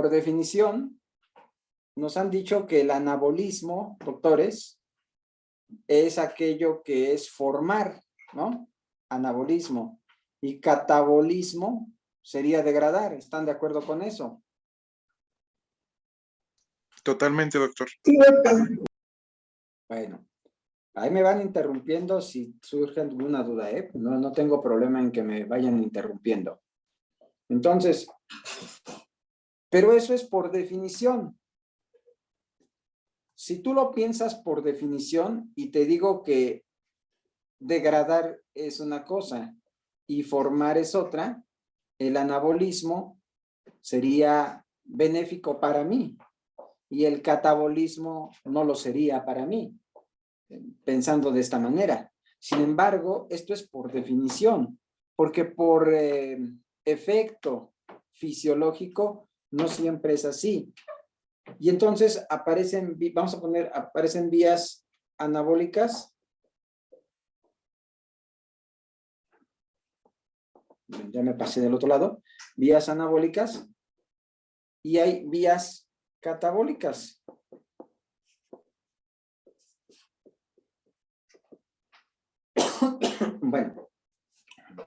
definición, nos han dicho que el anabolismo, doctores, es aquello que es formar, ¿no? Anabolismo. Y catabolismo sería degradar. ¿Están de acuerdo con eso? Totalmente, doctor. Sí, doctor. Bueno, ahí me van interrumpiendo si surge alguna duda, ¿eh? No tengo problema en que me vayan interrumpiendo. Entonces, pero eso es por definición. Si tú lo piensas por definición y te digo que degradar es una cosa y formar es otra, el anabolismo sería benéfico para mí y el catabolismo no lo sería para mí, pensando de esta manera. Sin embargo, esto es por definición, porque por efecto fisiológico no siempre es así. Y entonces aparecen, vamos a poner, aparecen vías anabólicas. Ya me pasé del otro lado. Vías anabólicas. Y hay vías catabólicas. Bueno,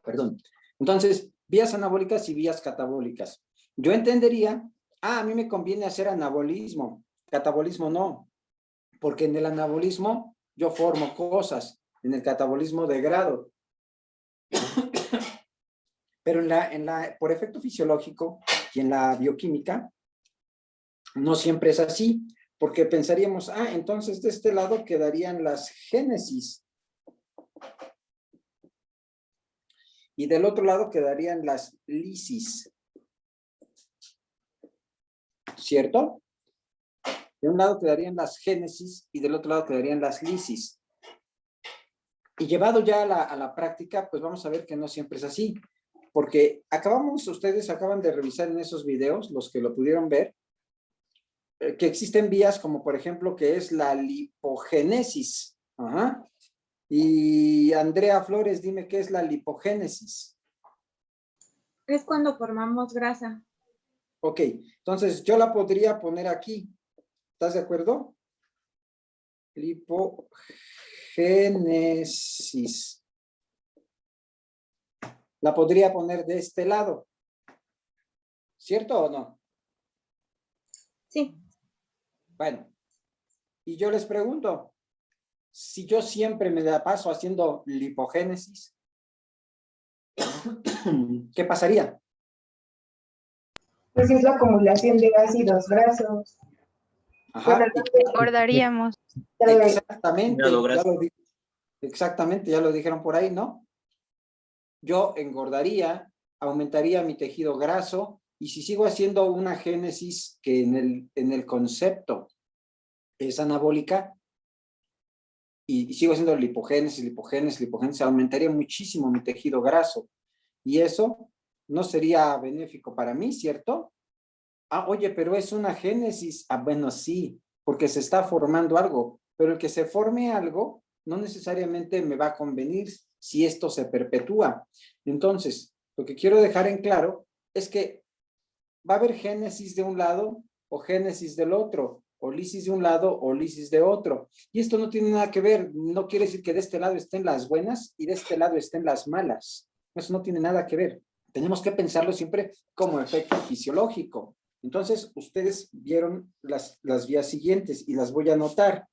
perdón. Entonces, vías anabólicas y vías catabólicas. Yo entendería, a mí me conviene hacer anabolismo, catabolismo no, porque en el anabolismo yo formo cosas, en el catabolismo degrado. Pero por efecto fisiológico y en la bioquímica, no siempre es así, porque pensaríamos, entonces de este lado quedarían las génesis. Y del otro lado quedarían las lisis. ¿Cierto? De un lado quedarían las génesis y del otro lado quedarían las lisis. Y llevado ya a la práctica, pues vamos a ver que no siempre es así. Porque ustedes acaban de revisar en esos videos, los que lo pudieron ver, que existen vías como por ejemplo que es la lipogénesis. Ajá. Y Andrea Flores, dime qué es la lipogénesis. Es cuando formamos grasa. Ok, entonces yo la podría poner aquí. ¿Estás de acuerdo? Lipogénesis. La podría poner de este lado. ¿Cierto o no? Sí. Bueno, y yo les pregunto, si yo siempre me la paso haciendo lipogénesis, ¿qué pasaría? Pues es la acumulación de ácidos grasos. Ajá. Engordaríamos. Exactamente, exactamente, ya lo dijeron por ahí, ¿no? Yo engordaría, aumentaría mi tejido graso, y si sigo haciendo una génesis que en el concepto es anabólica, y sigo haciendo lipogénesis, aumentaría muchísimo mi tejido graso. Y eso no sería benéfico para mí, ¿cierto? Oye, pero es una génesis. Bueno, sí, porque se está formando algo. Pero el que se forme algo no necesariamente me va a convenir si esto se perpetúa. Entonces, lo que quiero dejar en claro es que va a haber génesis de un lado o génesis del otro, o lisis de un lado o lisis de otro. Y esto no tiene nada que ver, no quiere decir que de este lado estén las buenas y de este lado estén las malas. Eso no tiene nada que ver. Tenemos que pensarlo siempre como efecto fisiológico. Entonces, ustedes vieron las vías siguientes y las voy a anotar.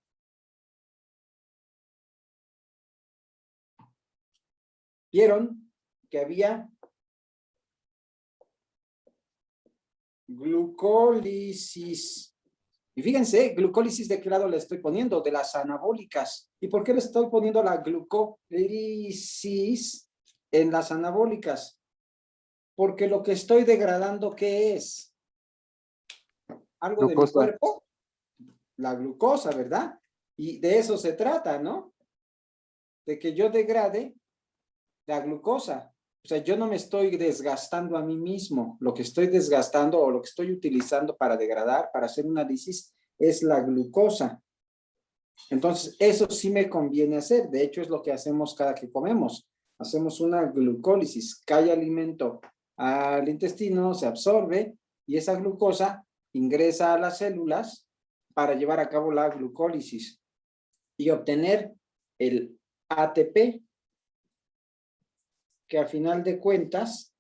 Vieron que había glucólisis. Y fíjense, glucólisis, ¿de qué lado le estoy poniendo? De las anabólicas. ¿Y por qué le estoy poniendo la glucólisis en las anabólicas? Porque lo que estoy degradando, ¿qué es? Algo de mi cuerpo. La glucosa, ¿verdad? Y de eso se trata, ¿no? De que yo degrade la glucosa. O sea, yo no me estoy desgastando a mí mismo. Lo que estoy desgastando o lo que estoy utilizando para degradar, para hacer una lisis, es la glucosa. Entonces, eso sí me conviene hacer. De hecho, es lo que hacemos cada que comemos. Hacemos una glucólisis, cae alimento al intestino, se absorbe y esa glucosa ingresa a las células para llevar a cabo la glucólisis y obtener el ATP, que a final de cuentas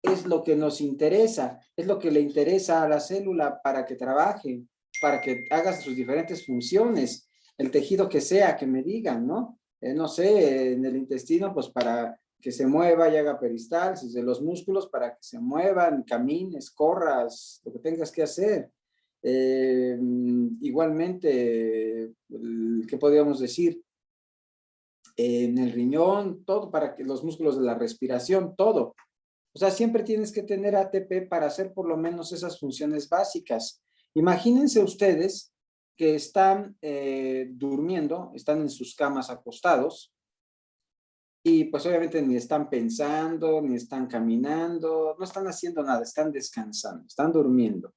es lo que nos interesa, es lo que le interesa a la célula para que trabaje, para que haga sus diferentes funciones, el tejido que sea, que me digan, ¿no? No sé, en el intestino, pues para que se mueva y haga peristalsis, de los músculos para que se muevan, camines, corras, lo que tengas que hacer. Igualmente, ¿qué podríamos decir? En el riñón, todo para que los músculos de la respiración, todo. O sea, siempre tienes que tener ATP para hacer por lo menos esas funciones básicas. Imagínense ustedes que están durmiendo, están en sus camas acostados y pues obviamente ni están pensando, ni están caminando, no están haciendo nada, están descansando, están durmiendo.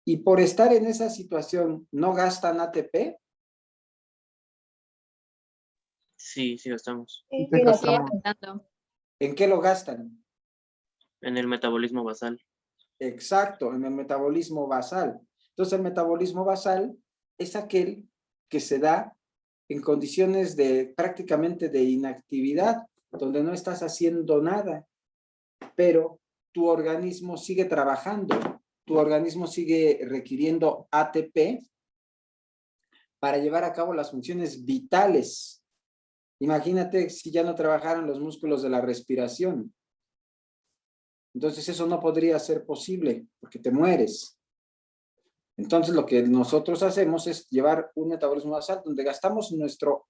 Y por estar en esa situación, ¿no gastan ATP? Sí, sí gastamos. Sí, Sí, sí, gastamos. gastamos. Gastando. ¿En qué lo gastan? En el metabolismo basal. Exacto, en el metabolismo basal. Entonces, el metabolismo basal es aquel que se da en condiciones de prácticamente de inactividad, donde no estás haciendo nada, pero tu organismo sigue trabajando, tu organismo sigue requiriendo ATP para llevar a cabo las funciones vitales. Imagínate si ya no trabajaran los músculos de la respiración. Entonces eso no podría ser posible porque te mueres. Entonces lo que nosotros hacemos es llevar un metabolismo basal donde gastamos nuestro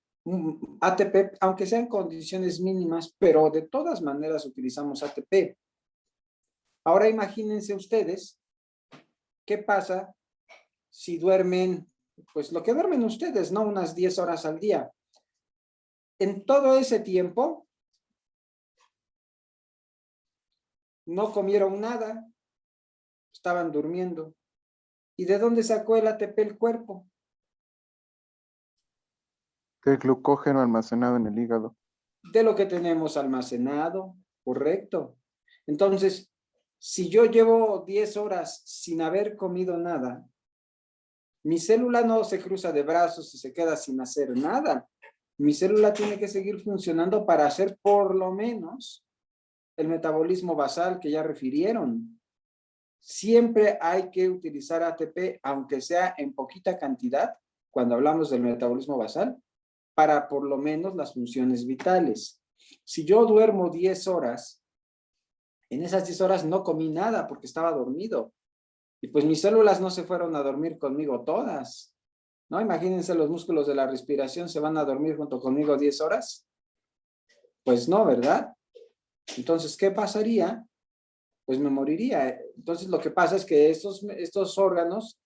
ATP, aunque sean condiciones mínimas, pero de todas maneras utilizamos ATP. Ahora imagínense ustedes qué pasa si duermen, pues lo que duermen ustedes, ¿no? Unas 10 horas al día. En todo ese tiempo no comieron nada, estaban durmiendo. ¿Y de dónde sacó el ATP el cuerpo? Del glucógeno almacenado en el hígado. De lo que tenemos almacenado, correcto. Entonces, si yo llevo 10 horas sin haber comido nada, mi célula no se cruza de brazos y se queda sin hacer nada. Mi célula tiene que seguir funcionando para hacer por lo menos el metabolismo basal que ya refirieron. Siempre hay que utilizar ATP, aunque sea en poquita cantidad, cuando hablamos del metabolismo basal, para por lo menos las funciones vitales. Si yo duermo 10 horas, en esas 10 horas no comí nada porque estaba dormido. Y pues mis células no se fueron a dormir conmigo todas, ¿no? Imagínense, los músculos de la respiración se van a dormir junto conmigo 10 horas. Pues no, ¿verdad? Entonces, ¿qué pasaría? Pues me moriría. Entonces, lo que pasa es que estos órganos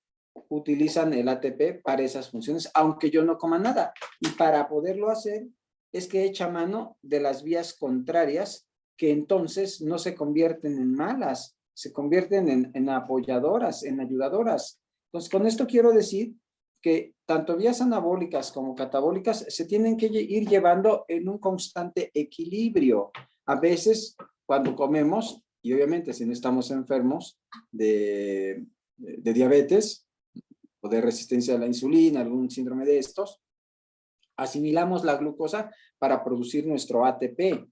utilizan el ATP para esas funciones, aunque yo no coma nada. Y para poderlo hacer, es que echa mano de las vías contrarias, que entonces no se convierten en malas, se convierten en apoyadoras, en ayudadoras. Entonces, con esto quiero decir que tanto vías anabólicas como catabólicas se tienen que ir llevando en un constante equilibrio. A veces, cuando comemos, y obviamente si no estamos enfermos de diabetes o de resistencia a la insulina, algún síndrome de estos, asimilamos la glucosa para producir nuestro ATP.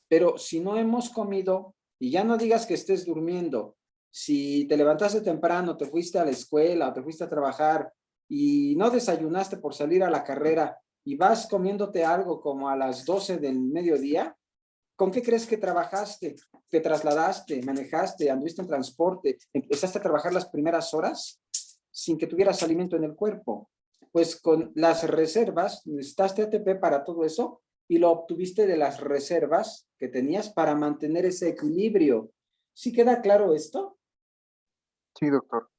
Pero si no hemos comido, y ya no digas que estés durmiendo, si te levantaste temprano, te fuiste a la escuela o te fuiste a trabajar y no desayunaste por salir a la carrera y vas comiéndote algo como a las 12 del mediodía, ¿con qué crees que trabajaste? ¿Te trasladaste, manejaste, anduviste en transporte, empezaste a trabajar las primeras horas sin que tuvieras alimento en el cuerpo? Pues con las reservas, necesitaste ATP para todo eso y lo obtuviste de las reservas que tenías para mantener ese equilibrio. ¿Sí queda claro esto? Sí, doctor.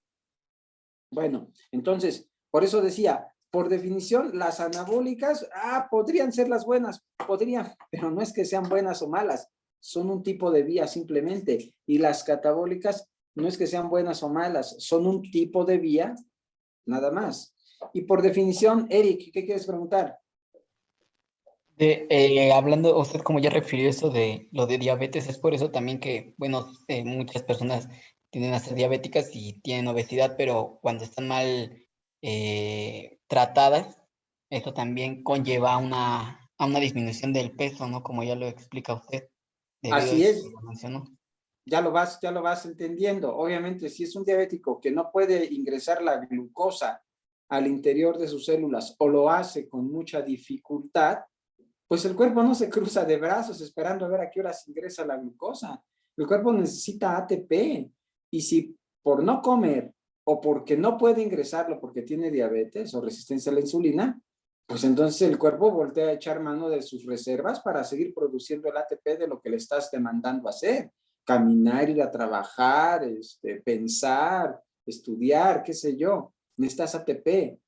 Bueno, entonces, por eso decía, por definición, las anabólicas, podrían ser las buenas, podrían, pero no es que sean buenas o malas, son un tipo de vía simplemente. Y las catabólicas no es que sean buenas o malas, son un tipo de vía, nada más. Y por definición, Eric, ¿qué quieres preguntar? Hablando, usted como ya refirió eso de lo de diabetes, es por eso también que, bueno, muchas personas tienden a ser diabéticas y tienen obesidad, pero cuando están mal tratadas, eso también conlleva a una disminución del peso, ¿no? Como ya lo explica usted, debido a Así eso es, que lo mencionó. ya lo vas entendiendo. Obviamente, si es un diabético que no puede ingresar la glucosa al interior de sus células o lo hace con mucha dificultad, pues el cuerpo no se cruza de brazos esperando a ver a qué horas ingresa la glucosa. El cuerpo necesita ATP y si por no comer o porque no puede ingresarlo porque tiene diabetes o resistencia a la insulina, pues entonces el cuerpo voltea a echar mano de sus reservas para seguir produciendo el ATP de lo que le estás demandando hacer. Caminar, ir a trabajar, pensar, estudiar, qué sé yo. Necesitas ATP.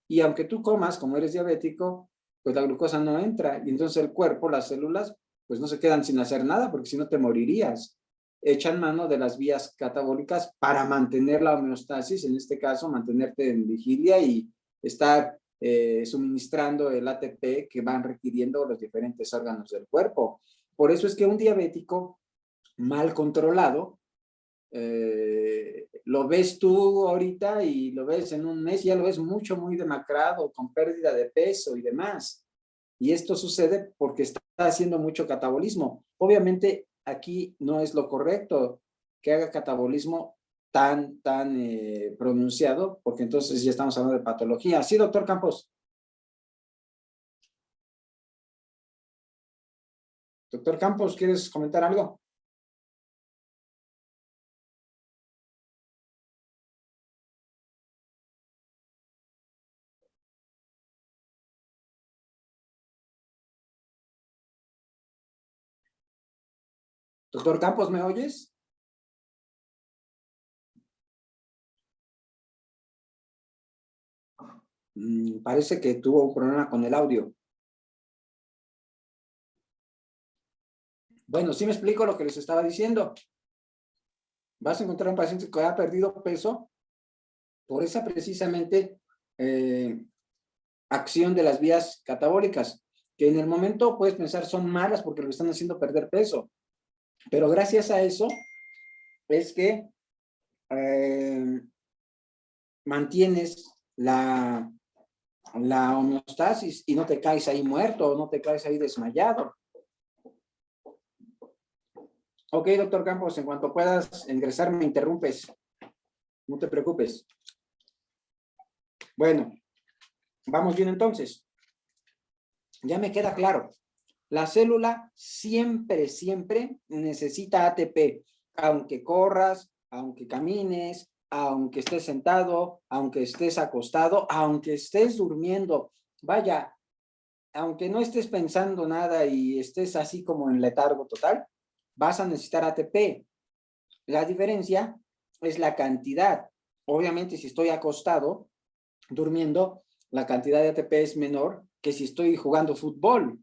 Y aunque tú comas, como eres diabético, pues la glucosa no entra. Y entonces el cuerpo, las células, pues no se quedan sin hacer nada, porque si no te morirías. Echan mano de las vías catabólicas para mantener la homeostasis, en este caso, mantenerte en vigilia y estar suministrando el ATP que van requiriendo los diferentes órganos del cuerpo. Por eso es que un diabético mal controlado, lo ves tú ahorita y lo ves en un mes, ya lo ves mucho, muy demacrado, con pérdida de peso y demás. Y esto sucede porque está haciendo mucho catabolismo. Obviamente aquí no es lo correcto que haga catabolismo tan pronunciado, porque entonces ya estamos hablando de patología. Sí, doctor Campos. Doctor Campos, ¿quieres comentar algo? Doctor Campos, ¿me oyes? Parece que tuvo un problema con el audio. Bueno, sí me explico lo que les estaba diciendo. Vas a encontrar un paciente que ha perdido peso por esa precisamente acción de las vías catabólicas, que en el momento puedes pensar son malas porque lo están haciendo perder peso. Pero gracias a eso es que mantienes la homeostasis y no te caes ahí muerto, no te caes ahí desmayado. Ok, doctor Campos, en cuanto puedas ingresar me interrumpes. No te preocupes. Bueno, vamos bien entonces. Ya me queda claro. La célula siempre necesita ATP, aunque corras, aunque camines, aunque estés sentado, aunque estés acostado, aunque estés durmiendo. Vaya, aunque no estés pensando nada y estés así como en letargo total, vas a necesitar ATP. La diferencia es la cantidad. Obviamente, si estoy acostado, durmiendo, la cantidad de ATP es menor que si estoy jugando fútbol.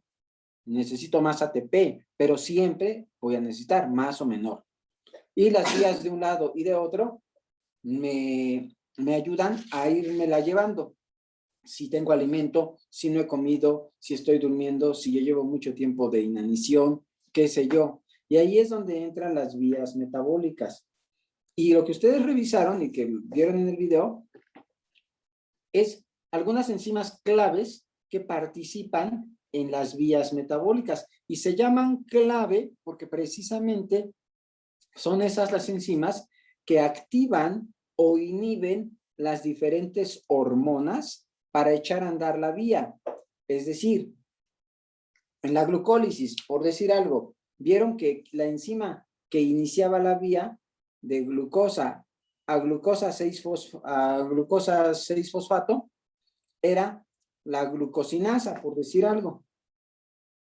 Necesito más ATP, pero siempre voy a necesitar más o menor. Y las vías de un lado y de otro me ayudan a irmela llevando. Si tengo alimento, si no he comido, si estoy durmiendo, si yo llevo mucho tiempo de inanición, qué sé yo. Y ahí es donde entran las vías metabólicas. Y lo que ustedes revisaron y que vieron en el video es algunas enzimas claves que participan en las vías metabólicas y se llaman clave porque precisamente son esas las enzimas que activan o inhiben las diferentes hormonas para echar a andar la vía. Es decir, en la glucólisis, por decir algo, vieron que la enzima que iniciaba la vía de glucosa a glucosa 6-fosfato era la glucosinasa, por decir algo.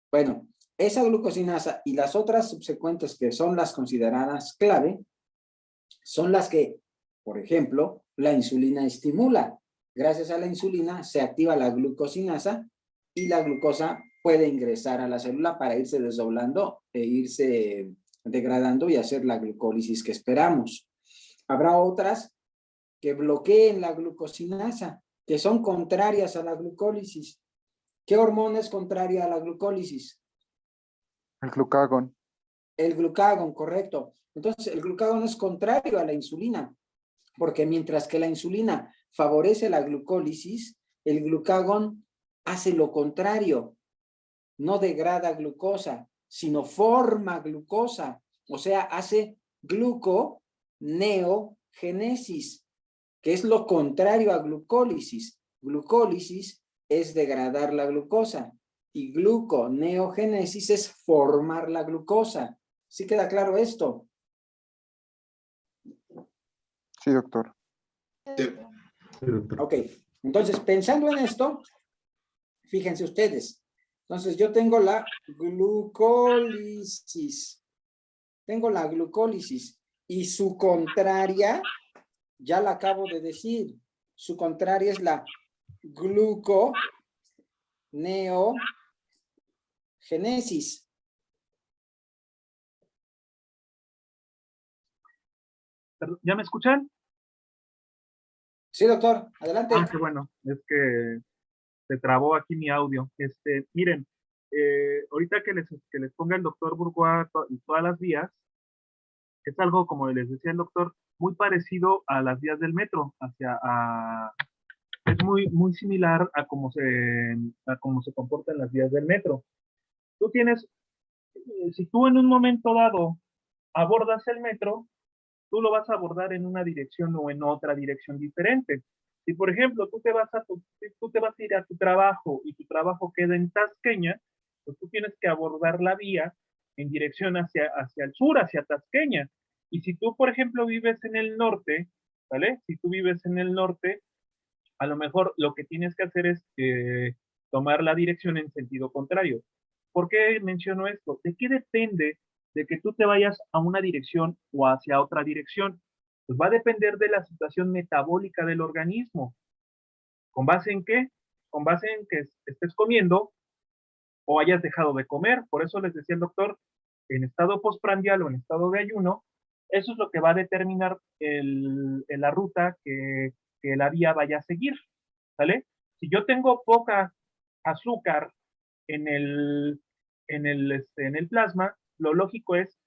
Bueno, esa glucosinasa y las otras subsecuentes que son las consideradas clave, son las que, por ejemplo, la insulina estimula. Gracias a la insulina se activa la glucosinasa y la glucosa puede ingresar a la célula para irse desdoblando e irse degradando y hacer la glucólisis que esperamos. Habrá otras que bloqueen la glucosinasa, que son contrarias a la glucólisis. ¿Qué hormona es contraria a la glucólisis? El glucagón. El glucagón, correcto. Entonces, el glucagón es contrario a la insulina, porque mientras que la insulina favorece la glucólisis, el glucagón hace lo contrario. No degrada glucosa, sino forma glucosa. O sea, hace gluconeogénesis, que es lo contrario a glucólisis. Glucólisis es degradar la glucosa y gluconeogénesis es formar la glucosa. ¿Sí queda claro esto? Sí, doctor. Ok, entonces pensando en esto, fíjense ustedes. Entonces yo tengo la glucólisis. Tengo la glucólisis y su contraria, ya la acabo de decir, su contraria es la gluconeogénesis. ¿Ya me escuchan? Sí, doctor, adelante. Ah, qué bueno, es que se trabó aquí mi audio. Miren, ahorita que les ponga el doctor Bourgois todas las vías, es algo, como les decía el doctor, muy parecido a las vías del metro, es muy similar a cómo se comportan las vías del metro. Tú tienes, si tú en un momento dado abordas el metro, tú lo vas a abordar en una dirección o en otra dirección diferente. Si, por ejemplo, tú te vas a ir a tu trabajo y tu trabajo queda en Tasqueña, pues tú tienes que abordar la vía en dirección hacia el sur, hacia Tasqueña. Y si tú, por ejemplo, vives en el norte, ¿vale? Si tú vives en el norte, a lo mejor lo que tienes que hacer es tomar la dirección en sentido contrario. ¿Por qué menciono esto? ¿De qué depende de que tú te vayas a una dirección o hacia otra dirección? Pues va a depender de la situación metabólica del organismo. ¿Con base en qué? Con base en que estés comiendo o hayas dejado de comer. Por eso les decía el doctor, en estado postprandial o en estado de ayuno, eso es lo que va a determinar la ruta que la vía vaya a seguir, ¿vale? Si yo tengo poca azúcar en el plasma, lo lógico es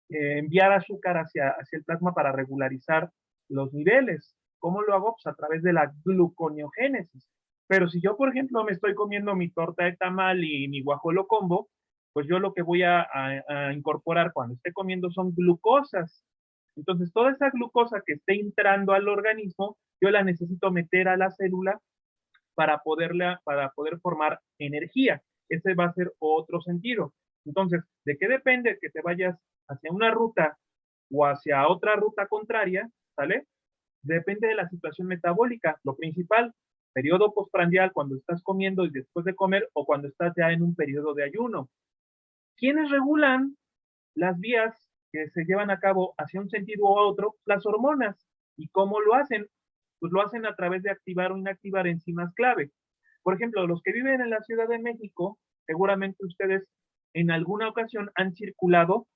enviar azúcar hacia el plasma para regularizar los niveles. ¿Cómo lo hago? Pues a través de la gluconeogénesis. Pero si yo, por ejemplo, me estoy comiendo mi torta de tamal y mi guajolo combo, pues yo lo que voy a incorporar cuando esté comiendo son glucosas. Entonces, toda esa glucosa que esté entrando al organismo, yo la necesito meter a la célula para poder formar energía. Ese va a ser otro sentido. Entonces, ¿de qué depende que te vayas hacia una ruta o hacia otra ruta contraria? ¿Sale? Depende de la situación metabólica. Lo principal, periodo postprandial, cuando estás comiendo y después de comer, o cuando estás ya en un periodo de ayuno. ¿Quiénes regulan las vías que se llevan a cabo hacia un sentido u otro? Las hormonas. ¿Y cómo lo hacen? Pues lo hacen a través de activar o inactivar enzimas clave. Por ejemplo, los que viven en la Ciudad de México, seguramente ustedes en alguna ocasión han circulado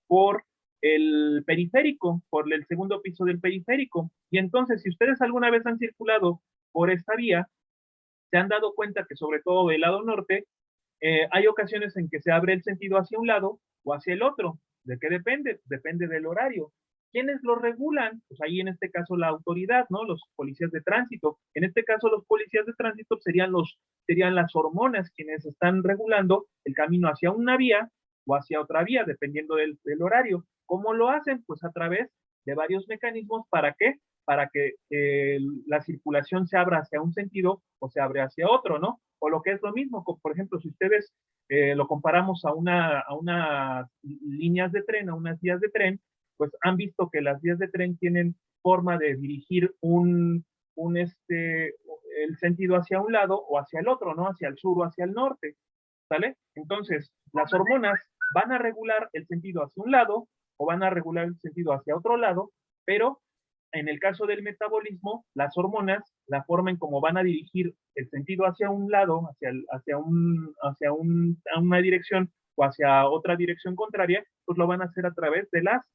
por el periférico, por el segundo piso del periférico. Y entonces, si ustedes alguna vez han circulado por esta vía, se han dado cuenta que sobre todo del lado norte, hay ocasiones en que se abre el sentido hacia un lado o hacia el otro. ¿De qué depende? Depende del horario. ¿Quiénes lo regulan? Pues ahí en este caso la autoridad, ¿no? Los policías de tránsito. En este caso los policías de tránsito serían las hormonas quienes están regulando el camino hacia una vía o hacia otra vía, dependiendo del horario. ¿Cómo lo hacen? Pues a través de varios mecanismos. ¿Para qué? Para que la circulación se abra hacia un sentido o se abre hacia otro, ¿no? O lo que es lo mismo, por ejemplo, si ustedes lo comparamos a unas líneas de tren, a unas vías de tren, pues han visto que las vías de tren tienen forma de dirigir el sentido hacia un lado o hacia el otro, ¿no? Hacia el sur o hacia el norte, ¿sale? Entonces, las hormonas van a regular el sentido hacia un lado o van a regular el sentido hacia otro lado, pero en el caso del metabolismo, las hormonas, la forma en cómo van a dirigir el sentido hacia un lado, hacia una dirección o hacia otra dirección contraria, pues lo van a hacer a través de las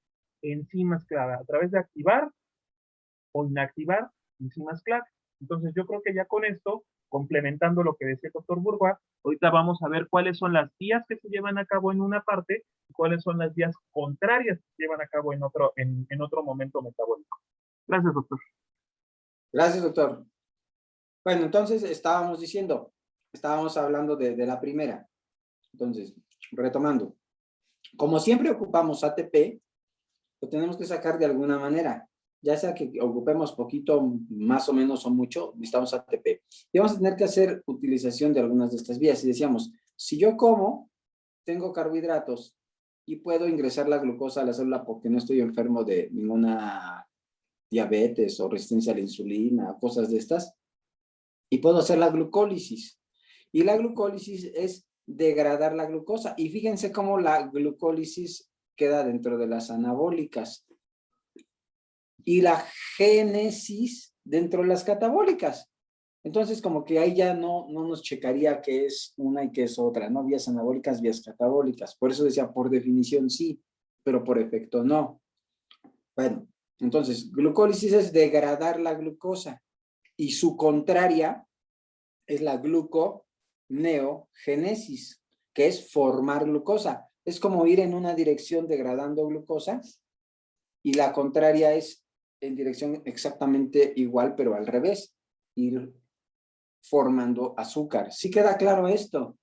enzimas clave, a través de activar o inactivar enzimas clave. Entonces yo creo que ya con esto complementando lo que decía el doctor Burgoa, ahorita vamos a ver cuáles son las vías que se llevan a cabo en una parte y cuáles son las vías contrarias que se llevan a cabo en otro momento metabólico. Gracias, doctor. Gracias, doctor. Bueno, entonces estábamos hablando de la primera. Entonces, retomando. Como siempre ocupamos ATP, lo tenemos que sacar de alguna manera. Ya sea que ocupemos poquito, más o menos o mucho, necesitamos ATP. Y vamos a tener que hacer utilización de algunas de estas vías. Y decíamos, si yo como, tengo carbohidratos y puedo ingresar la glucosa a la célula porque no estoy enfermo de ninguna diabetes o resistencia a la insulina, cosas de estas, y puedo hacer la glucólisis. Y la glucólisis es degradar la glucosa. Y fíjense cómo la glucólisis queda dentro de las anabólicas. Y la génesis dentro de las catabólicas. Entonces, como que ahí ya no nos checaría qué es una y qué es otra, ¿no? Vías anabólicas, vías catabólicas. Por eso decía, por definición sí, pero por efecto no. Bueno, entonces, glucólisis es degradar la glucosa. Y su contraria es la gluconeogénesis, que es formar glucosa. Es como ir en una dirección degradando glucosa y la contraria es en dirección exactamente igual, pero al revés, ir formando azúcar. ¿Sí queda claro esto?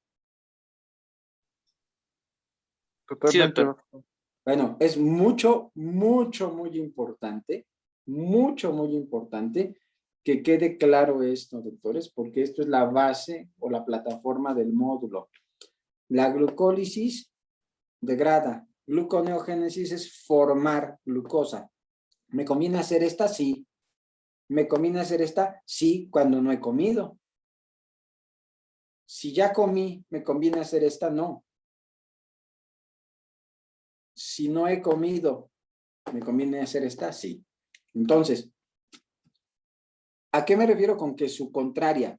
Totalmente, doctor. doctor. Bueno, es muy importante que quede claro esto, doctores, porque esto es la base o la plataforma del módulo. La glucólisis degrada, gluconeogénesis es formar glucosa. ¿Me conviene hacer esta? Sí. ¿Me conviene hacer esta? Sí, cuando no he comido. Si ya comí, ¿me conviene hacer esta? No. Si no he comido, ¿me conviene hacer esta? Sí. Entonces, ¿a qué me refiero con que su contraria?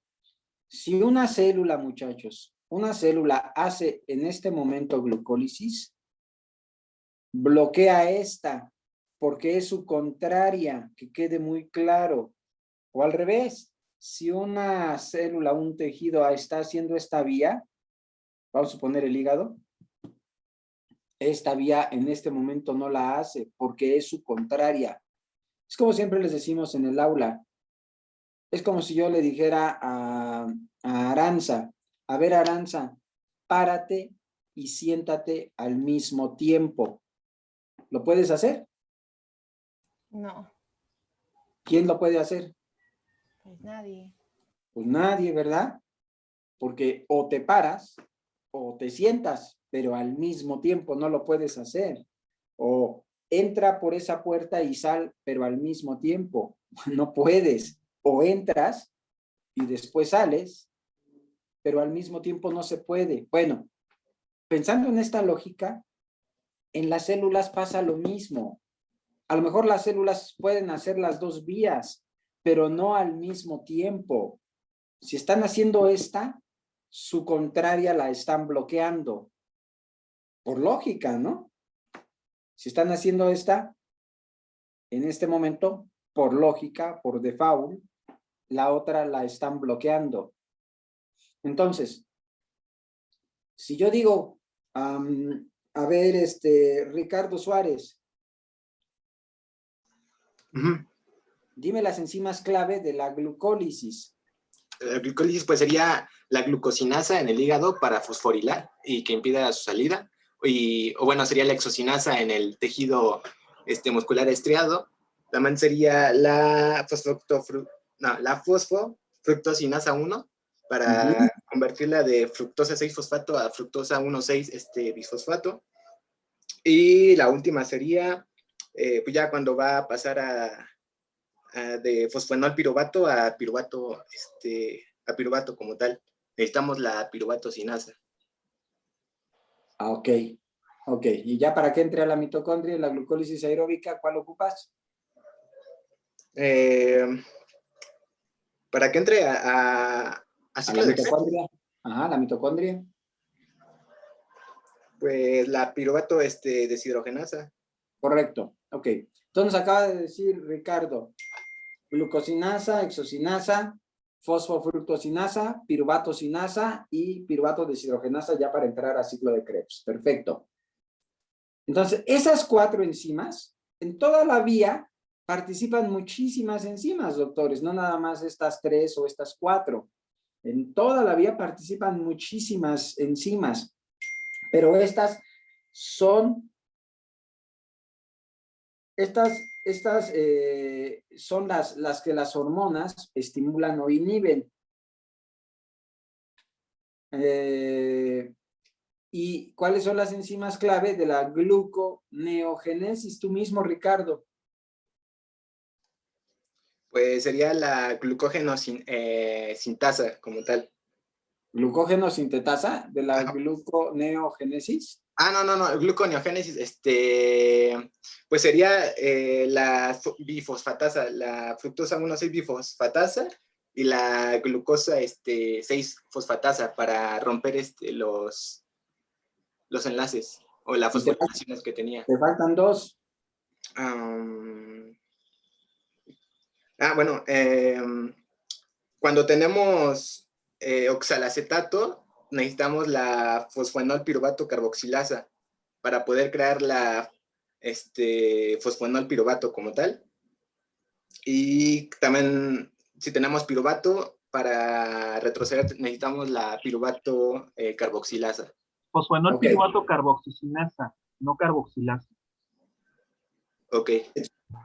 Si una célula, muchachos, una célula hace en este momento glucólisis, bloquea esta, porque es su contraria, que quede muy claro. O al revés, si una célula, un tejido está haciendo esta vía, vamos a suponer el hígado, esta vía en este momento no la hace porque es su contraria. Es como siempre les decimos en el aula, es como si yo le dijera a Aranza, a ver Aranza, párate y siéntate al mismo tiempo. ¿Lo puedes hacer? No, ¿Quién lo puede hacer? pues nadie. Pues nadie, ¿verdad? Porque o te paras o te sientas, pero al mismo tiempo no lo puedes hacer. O entra por esa puerta y sal, pero al mismo tiempo. No puedes. O entras y después sales, pero al mismo tiempo no se puede. Bueno, pensando en esta lógica, en las células pasa lo mismo. A lo mejor las células pueden hacer las dos vías, pero no al mismo tiempo. Si están haciendo esta, su contraria la están bloqueando. Por lógica, ¿no? Si están haciendo esta, en este momento, por lógica, por default, la otra la están bloqueando. Entonces, si yo digo, a ver, Ricardo Suárez, dime las enzimas clave de la glucólisis. La glucólisis pues sería la glucosinasa en el hígado para fosforilar y que impida su salida. O bueno, sería la exocinasa en el tejido muscular estriado. También sería la fosfofructosinasa 1 para convertirla de fructosa 6-fosfato a fructosa 1,6 bisfosfato. Y la última sería, pues ya cuando va a pasar de fosfanol piruvato a piruvato, a piruvato como tal. Necesitamos la piruvatosinasa. Ok. Y ya para que entre a la mitocondria, la glucólisis aeróbica, ¿cuál ocupas? Para que entre a ciclo la de mitocondria. Ajá, la mitocondria. Pues la piruvato deshidrogenasa. Correcto. Ok. Entonces acaba de decir Ricardo, glucosinasa, exocinasa, fosfofructosinasa, piruvatosinasa y piruvato deshidrogenasa ya para entrar al ciclo de Krebs. Perfecto. Entonces, esas 4 enzimas, en toda la vía participan muchísimas enzimas, doctores, no nada más estas 3 o estas 4. En toda la vía participan muchísimas enzimas, pero estas son son las que las hormonas estimulan o inhiben. ¿Y cuáles son las enzimas clave de la gluconeogénesis? Tú mismo, Ricardo. Pues sería la glucógeno sintasa como tal. ¿Glucógeno sintetasa de la gluconeogénesis? No, gluconeogénesis, pues sería la bifosfatasa, la fructosa 1,6 bifosfatasa y la glucosa 6 fosfatasa para romper los enlaces o las fosforilaciones que tenía. Te faltan 2. Bueno, cuando tenemos oxalacetato, necesitamos la fosfonol piruvato carboxilasa para poder crear la fosfonol piruvato como tal. Y también, si tenemos piruvato, para retroceder necesitamos la piruvato carboxilasa. Fosfonol piruvato carboxisinasa, no carboxilasa. Ok.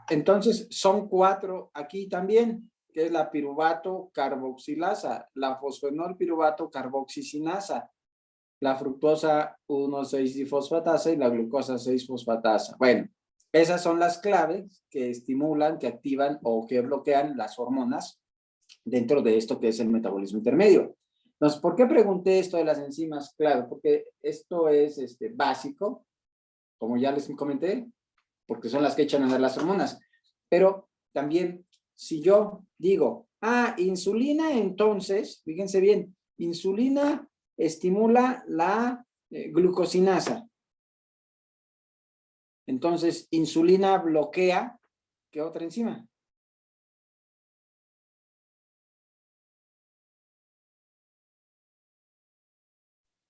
Entonces, son 4 aquí también, que es la piruvato carboxilasa, la fosfonol piruvato carboxisinasa, la fructosa 1,6 difosfatasa y la glucosa 6 fosfatasa. Bueno, esas son las claves que estimulan, que activan o que bloquean las hormonas dentro de esto que es el metabolismo intermedio. Entonces, ¿por qué pregunté esto de las enzimas? Claro, porque esto es básico, como ya les comenté, porque son las que echan a andar las hormonas. Pero también, si yo digo, insulina, entonces, fíjense bien, insulina estimula la glucosinasa. Entonces, insulina bloquea, ¿qué otra enzima?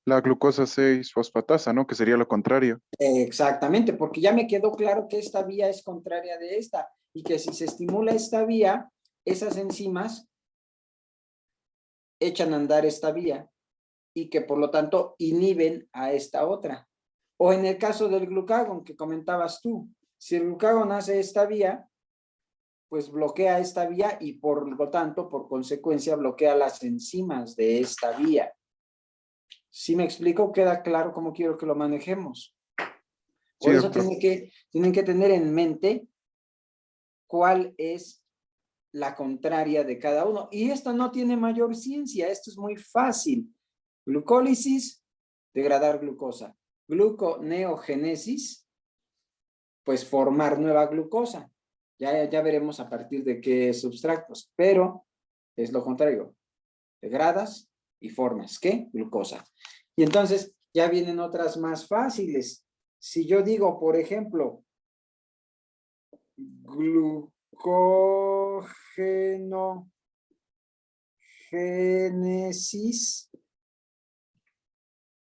La glucosa 6 fosfatasa, ¿no? Que sería lo contrario. Exactamente, porque ya me quedó claro que esta vía es contraria de esta y que si se estimula esta vía, esas enzimas echan a andar esta vía y que por lo tanto inhiben a esta otra. O en el caso del glucagón que comentabas tú, si el glucagón hace esta vía, pues bloquea esta vía y por lo tanto, por consecuencia, bloquea las enzimas de esta vía. ¿Sí me explico? ¿Queda claro cómo quiero que lo manejemos? Por Sí, eso doctor. tienen que tener en mente cuál es la contraria de cada uno. Y esto no tiene mayor ciencia, esto es muy fácil. Glucólisis, degradar glucosa. Gluconeogénesis, pues formar nueva glucosa. Ya veremos a partir de qué substratos, pero es lo contrario. Degradas y formas, ¿qué? Glucosa. Y entonces ya vienen otras más fáciles. Si yo digo, por ejemplo, glucogenogénesis,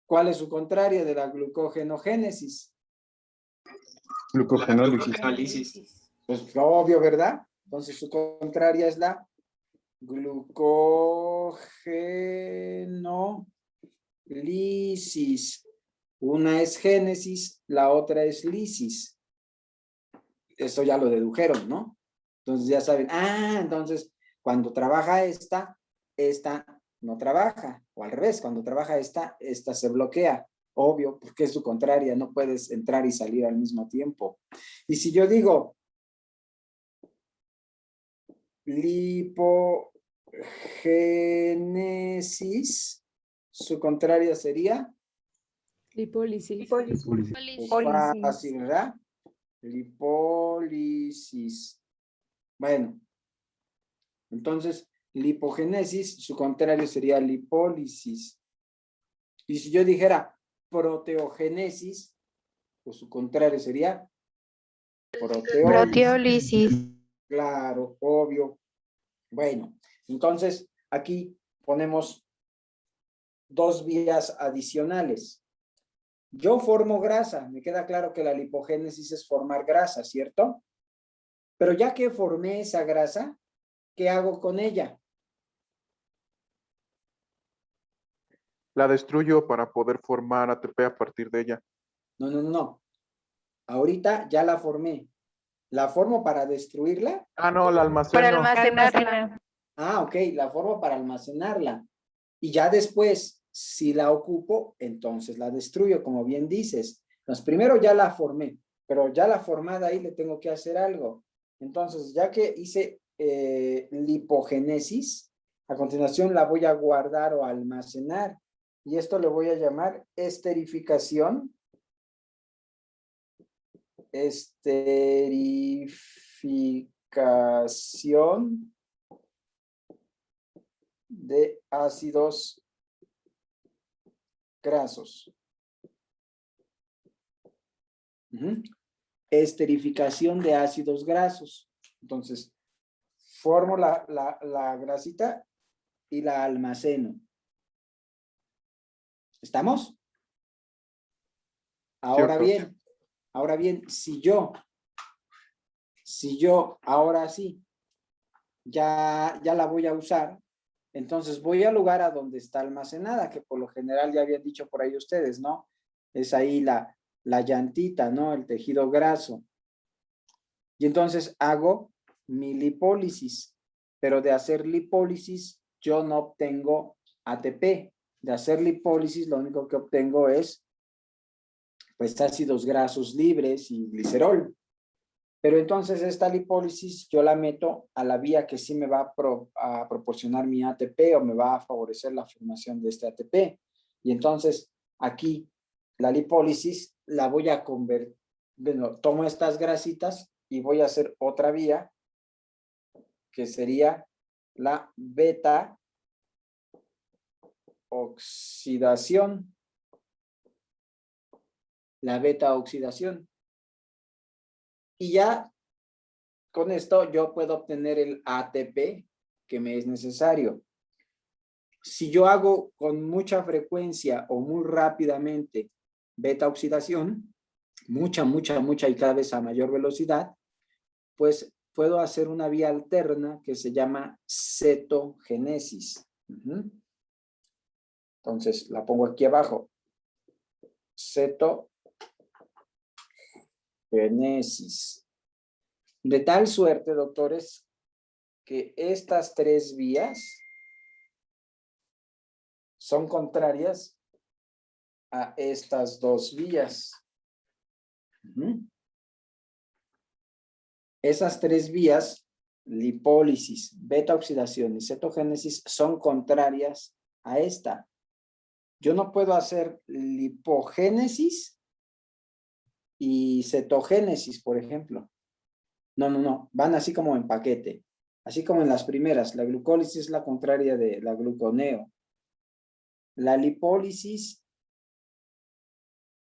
¿cuál es su contraria de la glucogenogénesis? Glucogenólisis. Pues obvio, ¿verdad? Entonces su contraria es la glucogenolisis. Una es génesis, la otra es lisis. Eso ya lo dedujeron, ¿no? Entonces ya saben, entonces cuando trabaja esta no trabaja. O al revés, cuando trabaja esta se bloquea. Obvio, porque es su contraria, no puedes entrar y salir al mismo tiempo. Y si yo digo lipogénesis, su contraria sería Lipólisis. fácil, ¿verdad? Lipólisis. Bueno, entonces lipogénesis, su contrario sería lipólisis. Y si yo dijera proteogénesis, pues su contrario sería proteólisis. Proteólisis. Claro, obvio. Bueno, entonces aquí ponemos dos vías adicionales. Yo formo grasa, me queda claro que la lipogénesis es formar grasa, ¿cierto? Pero ya que formé esa grasa, ¿qué hago con ella? La destruyo para poder formar ATP a partir de ella. No. Ahorita ya la formé. ¿La formo para destruirla? Ah, no, la Para almaceno. almacenarla. Ah, ok, la formo para almacenarla. Y ya después, si la ocupo, entonces la destruyo, como bien dices. Entonces, primero ya la formé, pero ya la formada ahí le tengo que hacer algo. Entonces, ya que hice lipogénesis, a continuación la voy a guardar o almacenar. Y esto le voy a llamar esterificación. Esterificación de ácidos grasos. Esterificación de ácidos grasos. Entonces, formo la grasita y la almaceno. ¿Estamos? Ahora Cierto. bien, si yo ahora sí, ya la voy a usar, entonces voy al lugar a donde está almacenada, que por lo general ya habían dicho por ahí ustedes, ¿no? Es ahí la llantita, ¿no? El tejido graso. Y entonces hago mi lipólisis, pero de hacer lipólisis yo no obtengo ATP. De hacer lipólisis lo único que obtengo es pues ácidos grasos libres y glicerol. Pero entonces esta lipólisis yo la meto a la vía que sí me va a proporcionar mi ATP o me va a favorecer la formación de este ATP. Y entonces aquí la lipólisis la voy a convertir, bueno, tomo estas grasitas y voy a hacer otra vía que sería la beta oxidación. La beta oxidación. Y ya con esto yo puedo obtener el ATP que me es necesario. Si yo hago con mucha frecuencia o muy rápidamente beta oxidación, mucha y cada vez a mayor velocidad, pues puedo hacer una vía alterna que se llama cetogénesis. Entonces la pongo aquí abajo. Cetogénesis. De tal suerte, doctores, que estas tres vías son contrarias a estas dos vías. Esas tres vías, lipólisis, beta oxidación y cetogénesis, son contrarias a esta. Yo no puedo hacer lipogénesis y cetogénesis, por ejemplo. No, van así como en paquete. Así como en las primeras, la glucólisis es la contraria de la gluconeo. La lipólisis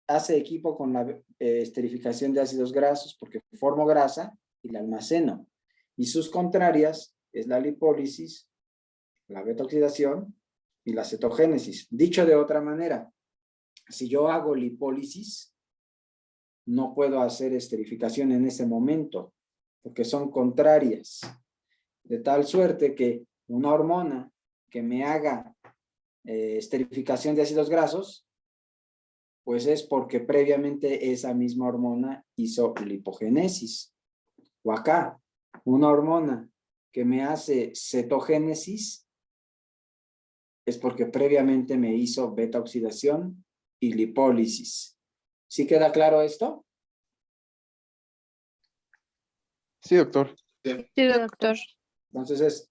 hace equipo con la esterificación de ácidos grasos porque formo grasa y la almaceno. Y sus contrarias es la lipólisis, la beta-oxidación y la cetogénesis. Dicho de otra manera, si yo hago lipólisis, no puedo hacer esterificación en ese momento porque son contrarias. De tal suerte que una hormona que me haga esterificación de ácidos grasos, pues es porque previamente esa misma hormona hizo lipogénesis. O acá, una hormona que me hace cetogénesis es porque previamente me hizo beta oxidación y lipólisis. ¿Sí queda claro esto? Sí, doctor. Sí, doctor. Entonces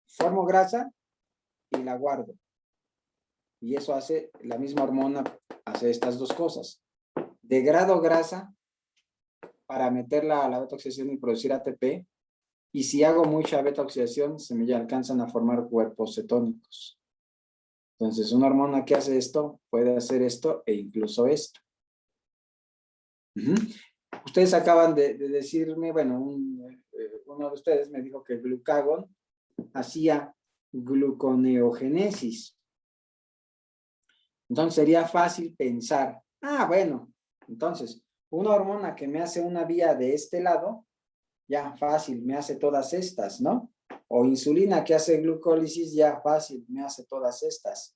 formo grasa y la guardo. Y eso hace, la misma hormona hace estas dos cosas. Degrado grasa para meterla a la beta-oxidación y producir ATP. Y si hago mucha beta-oxidación, se me ya alcanzan a formar cuerpos cetónicos. Entonces, una hormona que hace esto, puede hacer esto e incluso esto. Ustedes acaban de decirme, bueno, uno de ustedes me dijo que el glucagón hacía gluconeogénesis. Entonces sería fácil pensar, bueno, entonces una hormona que me hace una vía de este lado, ya fácil, me hace todas estas, ¿no? O insulina que hace glucólisis, ya fácil, me hace todas estas,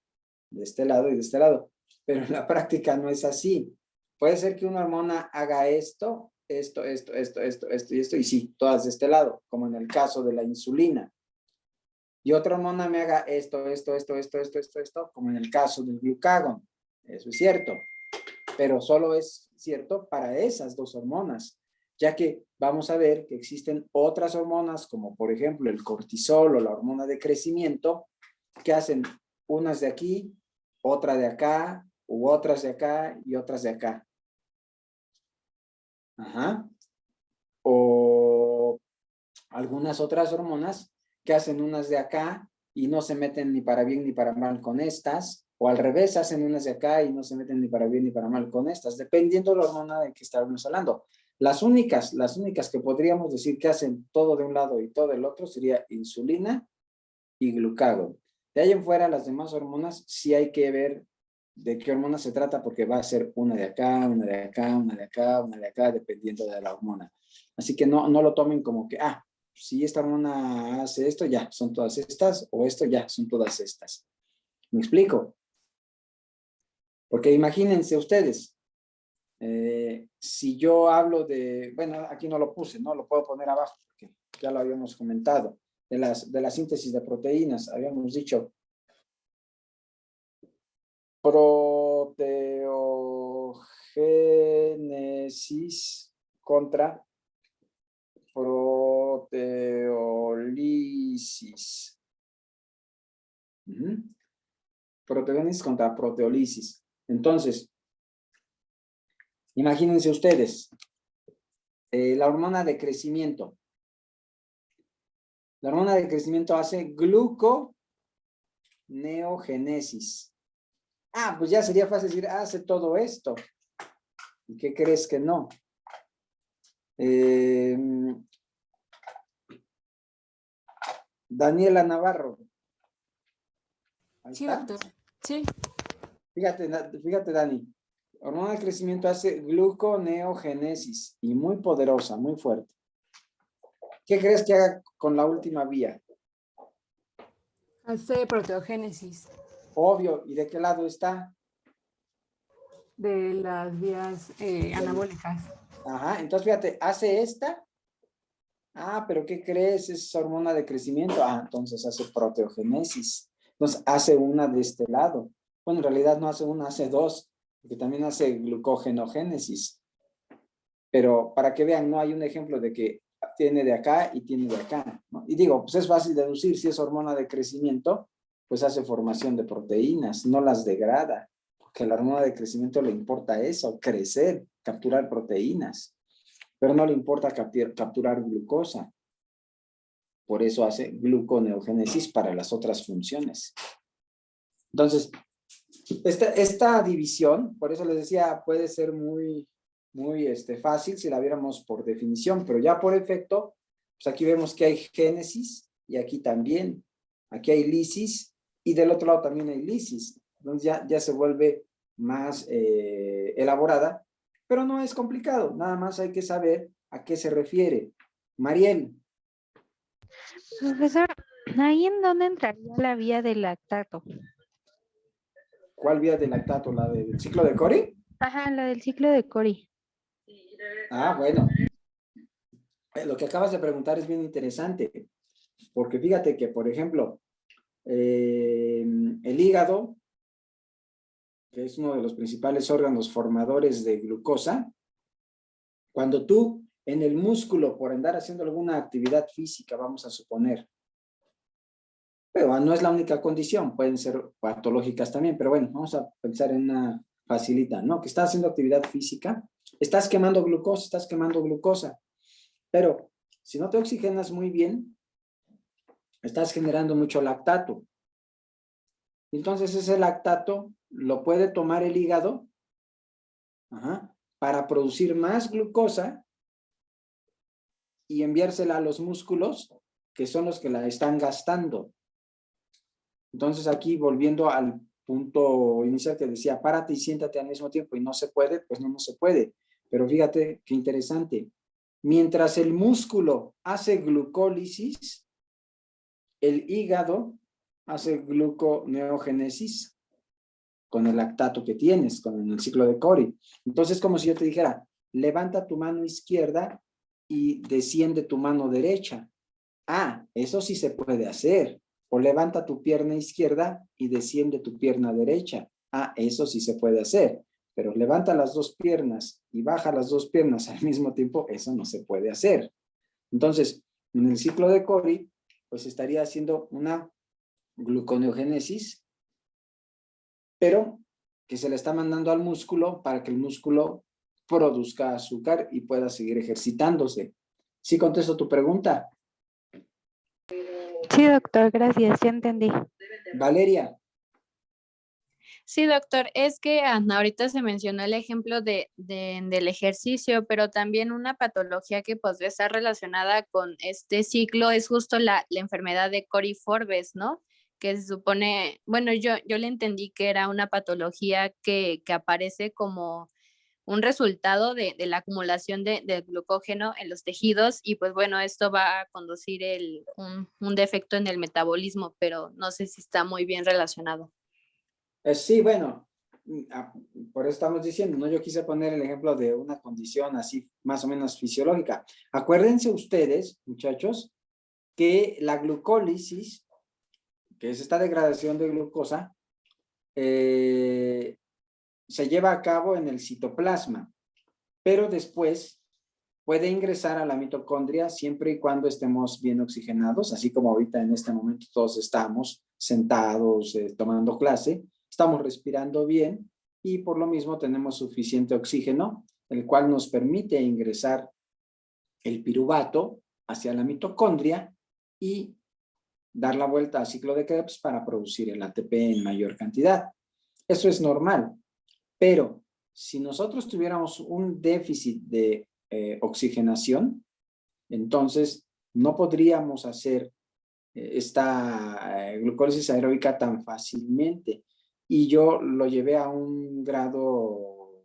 de este lado y de este lado. Pero en la práctica no es así. Puede ser que una hormona haga esto, esto, y sí, todas de este lado, como en el caso de la insulina. Y otra hormona me haga esto, como en el caso del glucagón. Eso es cierto. Pero solo es cierto para esas dos hormonas, ya que vamos a ver que existen otras hormonas, como por ejemplo el cortisol o la hormona de crecimiento, que hacen unas de aquí, otra de acá, u otras de acá y otras de acá. Ajá. O algunas otras hormonas que hacen unas de acá y no se meten ni para bien ni para mal con estas, o al revés, hacen unas de acá y no se meten ni para bien ni para mal con estas, dependiendo de la hormona de que estábamos hablando. Las únicas que podríamos decir que hacen todo de un lado y todo del otro sería insulina y glucagón. De ahí en fuera, las demás hormonas sí hay que ver de qué hormona se trata, porque va a ser una de acá, una de acá, una de acá, una de acá, dependiendo de la hormona. Así que no lo tomen como que, si esta hormona hace esto, ya, son todas estas, o esto, ya, son todas estas. ¿Me explico? Porque imagínense ustedes, si yo hablo de, bueno, aquí no lo puse, no lo puedo poner abajo, porque ya lo habíamos comentado, de la síntesis de proteínas, habíamos dicho proteogénesis contra proteólisis. Proteogénesis contra proteólisis. Entonces, imagínense ustedes, la hormona de crecimiento. La hormona de crecimiento hace gluconeogénesis. Pues ya sería fácil decir, hace todo esto. ¿Y qué crees que no? Daniela Navarro. Ahí Sí, está. doctor. Sí. Fíjate, Dani. Hormona de crecimiento hace gluconeogénesis y muy poderosa, muy fuerte. ¿Qué crees que haga con la última vía? Hace proteogénesis Obvio. ¿Y de qué lado está? de las vías anabólicas. Ajá. Entonces, fíjate, hace esta. Pero ¿qué crees? Es hormona de crecimiento. Entonces hace proteogénesis. Entonces hace una de este lado. Bueno, en realidad no hace una, hace dos, porque también hace glucogenogénesis. Pero para que vean, no hay un ejemplo de que tiene de acá y tiene de acá, ¿no? Y digo, pues es fácil deducir, si es hormona de crecimiento, pues hace formación de proteínas, no las degrada, porque a la hormona de crecimiento le importa eso, crecer, capturar proteínas, pero no le importa capturar glucosa. Por eso hace gluconeogénesis para las otras funciones. Entonces, esta división, por eso les decía, puede ser muy fácil si la viéramos por definición, pero ya por efecto, pues aquí vemos que hay génesis y aquí también. Aquí hay lisis y del otro lado también hay lisis. Entonces ya se vuelve más elaborada, pero no es complicado. Nada más hay que saber a qué se refiere. Mariel. Profesor, ¿ahí en dónde entraría la vía del lactato? ¿Cuál vía de lactato? ¿La del ciclo de Cori? Ajá, la del ciclo de Cori. Bueno. Lo que acabas de preguntar es bien interesante, porque fíjate que, por ejemplo, el hígado, que es uno de los principales órganos formadores de glucosa, cuando tú en el músculo, por andar haciendo alguna actividad física, vamos a suponer, pero no es la única condición, pueden ser patológicas también, pero bueno, vamos a pensar en una facilita, ¿no? Que estás haciendo actividad física, estás quemando glucosa, pero si no te oxigenas muy bien, estás generando mucho lactato. Entonces ese lactato lo puede tomar el hígado para producir más glucosa y enviársela a los músculos, que son los que la están gastando. Entonces aquí volviendo al punto inicial que decía, párate y siéntate al mismo tiempo y no se puede, pues no se puede. Pero fíjate qué interesante. Mientras el músculo hace glucólisis, el hígado hace gluconeogénesis con el lactato que tienes, con el ciclo de Cori. Entonces, como si yo te dijera, levanta tu mano izquierda y desciende tu mano derecha. Ah, eso sí se puede hacer. O levanta tu pierna izquierda y desciende tu pierna derecha. Ah, eso sí se puede hacer. Pero levanta las dos piernas y baja las dos piernas al mismo tiempo, eso no se puede hacer. Entonces, en el ciclo de Cori, pues estaría haciendo una gluconeogénesis, pero que se le está mandando al músculo para que el músculo produzca azúcar y pueda seguir ejercitándose. ¿Sí contesto tu pregunta? Sí, doctor, gracias, ya entendí. Valeria. Sí, doctor, es que ahorita se mencionó el ejemplo del ejercicio, pero también una patología que podría estar relacionada con este ciclo es justo la enfermedad de Cori-Forbes, ¿no? Que se supone, bueno, yo le entendí que era una patología que aparece como un resultado de la acumulación del glucógeno en los tejidos y pues bueno, esto va a conducir un defecto en el metabolismo, pero no sé si está muy bien relacionado. Sí, bueno, por eso estamos diciendo, ¿no? Yo quise poner el ejemplo de una condición así más o menos fisiológica. Acuérdense ustedes, muchachos, que la glucólisis, que es esta degradación de glucosa, se lleva a cabo en el citoplasma, pero después puede ingresar a la mitocondria siempre y cuando estemos bien oxigenados, así como ahorita en este momento todos estamos sentados, tomando clase, estamos respirando bien y por lo mismo tenemos suficiente oxígeno, el cual nos permite ingresar el piruvato hacia la mitocondria y dar la vuelta al ciclo de Krebs para producir el ATP en mayor cantidad. Eso es normal, pero si nosotros tuviéramos un déficit de oxigenación, entonces no podríamos hacer esta glucólisis aeróbica tan fácilmente. Y yo lo llevé a un grado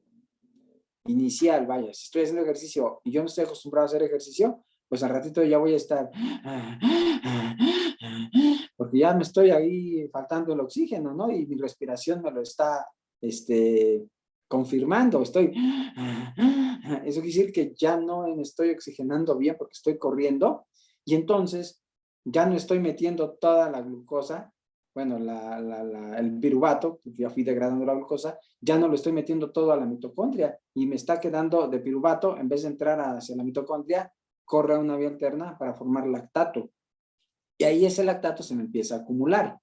inicial, vaya, si estoy haciendo ejercicio y yo no estoy acostumbrado a hacer ejercicio, pues al ratito ya voy a estar, porque ya me estoy ahí faltando el oxígeno, ¿no? Y mi respiración me lo está, confirmando, eso quiere decir que ya no me estoy oxigenando bien porque estoy corriendo y entonces ya no estoy metiendo toda la glucosa, bueno, el piruvato, ya fui degradando la glucosa, ya no lo estoy metiendo todo a la mitocondria y me está quedando de piruvato, en vez de entrar hacia la mitocondria, corre a una vía alterna para formar lactato. Y ahí ese lactato se me empieza a acumular,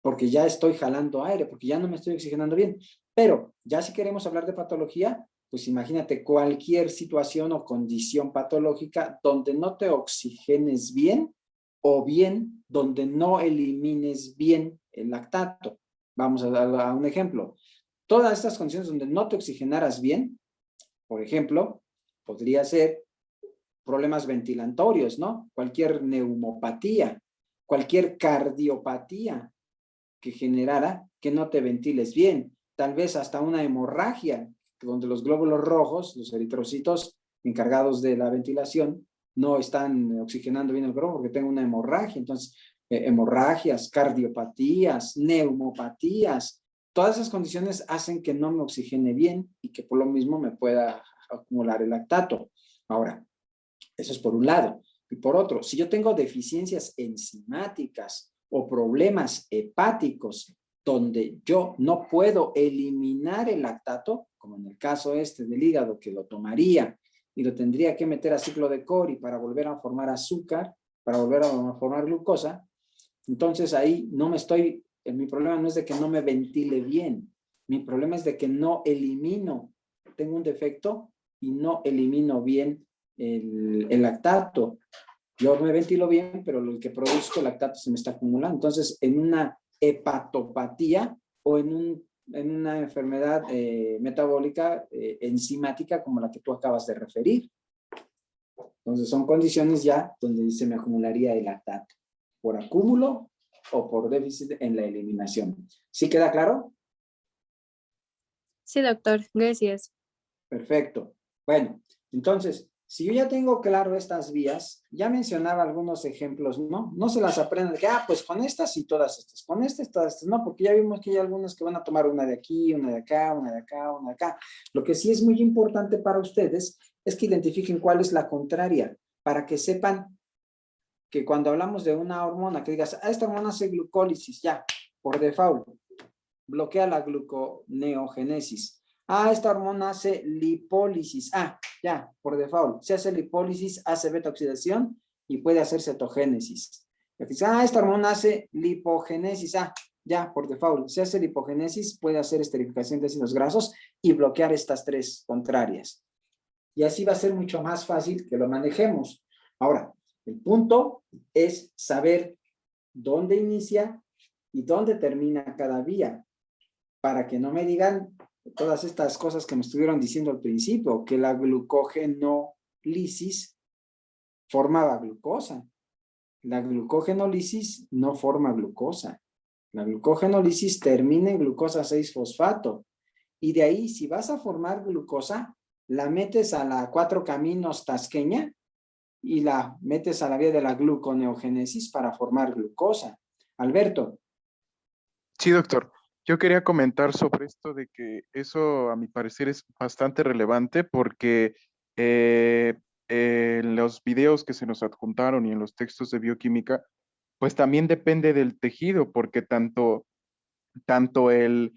porque ya estoy jalando aire, porque ya no me estoy oxigenando bien. Pero ya si queremos hablar de patología, pues imagínate cualquier situación o condición patológica donde no te oxigenes bien o bien donde no elimines bien el lactato. Vamos a dar un ejemplo. Todas estas condiciones donde no te oxigenaras bien, por ejemplo, podría ser problemas ventilatorios, ¿no? Cualquier neumopatía, cualquier cardiopatía que generara que no te ventiles bien. Tal vez hasta una hemorragia, donde los glóbulos rojos, los eritrocitos encargados de la ventilación, no están oxigenando bien el cuerpo porque tengo una hemorragia. Entonces, hemorragias, cardiopatías, neumopatías, todas esas condiciones hacen que no me oxigene bien y que por lo mismo me pueda acumular el lactato. Ahora, eso es por un lado. Y por otro, si yo tengo deficiencias enzimáticas o problemas hepáticos donde yo no puedo eliminar el lactato, como en el caso del hígado, que lo tomaría y lo tendría que meter a ciclo de Cori para volver a formar azúcar, para volver a formar glucosa, entonces ahí no me estoy, mi problema no es de que no me ventile bien, mi problema es de que no elimino, tengo un defecto y no elimino bien el lactato. Yo me ventilo bien, pero lo que produzco lactato se me está acumulando. Entonces, en una hepatopatía o en una enfermedad metabólica enzimática como la que tú acabas de referir. Entonces, son condiciones ya donde se me acumularía el lactato por acúmulo o por déficit en la eliminación. ¿Sí queda claro? Sí, doctor, gracias. Perfecto. Bueno, entonces, si yo ya tengo claro estas vías, ya mencionaba algunos ejemplos, ¿no? No se las aprendan de que, pues con estas y todas estas, con estas y todas estas, no, porque ya vimos que hay algunas que van a tomar una de aquí, una de acá, una de acá, una de acá. Lo que sí es muy importante para ustedes es que identifiquen cuál es la contraria, para que sepan que cuando hablamos de una hormona, que digas, esta hormona hace glucólisis, ya, por default, bloquea la gluconeogénesis. Esta hormona hace lipólisis. Ya, por default. Se hace lipólisis, hace beta-oxidación y puede hacer cetogénesis. Esta hormona hace lipogénesis. Ya, por default. Se hace lipogénesis, puede hacer esterificación de ácidos grasos y bloquear estas tres contrarias. Y así va a ser mucho más fácil que lo manejemos. Ahora, el punto es saber dónde inicia y dónde termina cada vía, para que no me digan todas estas cosas que me estuvieron diciendo al principio, que la glucogenólisis formaba glucosa. La glucogenólisis no forma glucosa. La glucogenólisis termina en glucosa 6-fosfato. Y de ahí, si vas a formar glucosa, la metes a la 4 caminos tasqueña y la metes a la vía de la gluconeogénesis para formar glucosa. Alberto. Sí, doctor. Yo quería comentar sobre esto de que eso, a mi parecer, es bastante relevante porque en los videos que se nos adjuntaron y en los textos de bioquímica, pues también depende del tejido, porque tanto el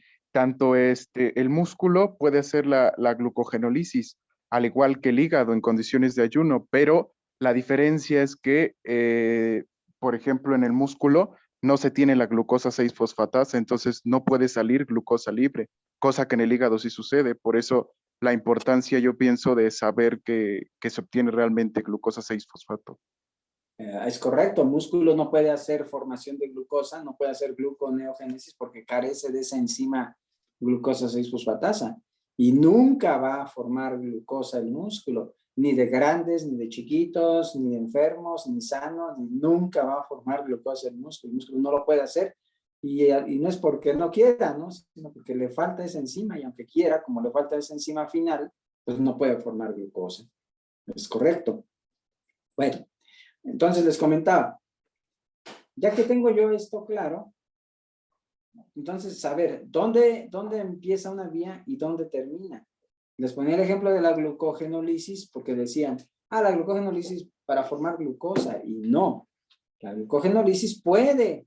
músculo puede hacer la glucogenólisis, al igual que el hígado en condiciones de ayuno, pero la diferencia es que, por ejemplo, en el músculo no se tiene la glucosa 6-fosfatasa, entonces no puede salir glucosa libre, cosa que en el hígado sí sucede. Por eso la importancia, yo pienso, de saber que se obtiene realmente glucosa 6-fosfato. Es correcto, el músculo no puede hacer formación de glucosa, no puede hacer gluconeogénesis porque carece de esa enzima glucosa 6-fosfatasa y nunca va a formar glucosa el músculo, ni de grandes, ni de chiquitos, ni de enfermos, ni sanos, nunca va a formar glucosa el músculo no lo puede hacer y no es porque no quiera, ¿no? Sino porque le falta esa enzima y aunque quiera, como le falta esa enzima final, pues no puede formar glucosa. Es correcto. Bueno. Entonces les comentaba, ya que tengo yo esto claro, entonces saber dónde empieza una vía y dónde termina. Les ponía el ejemplo de la glucogenólisis porque decían, la glucogenólisis para formar glucosa y no, la glucogenólisis puede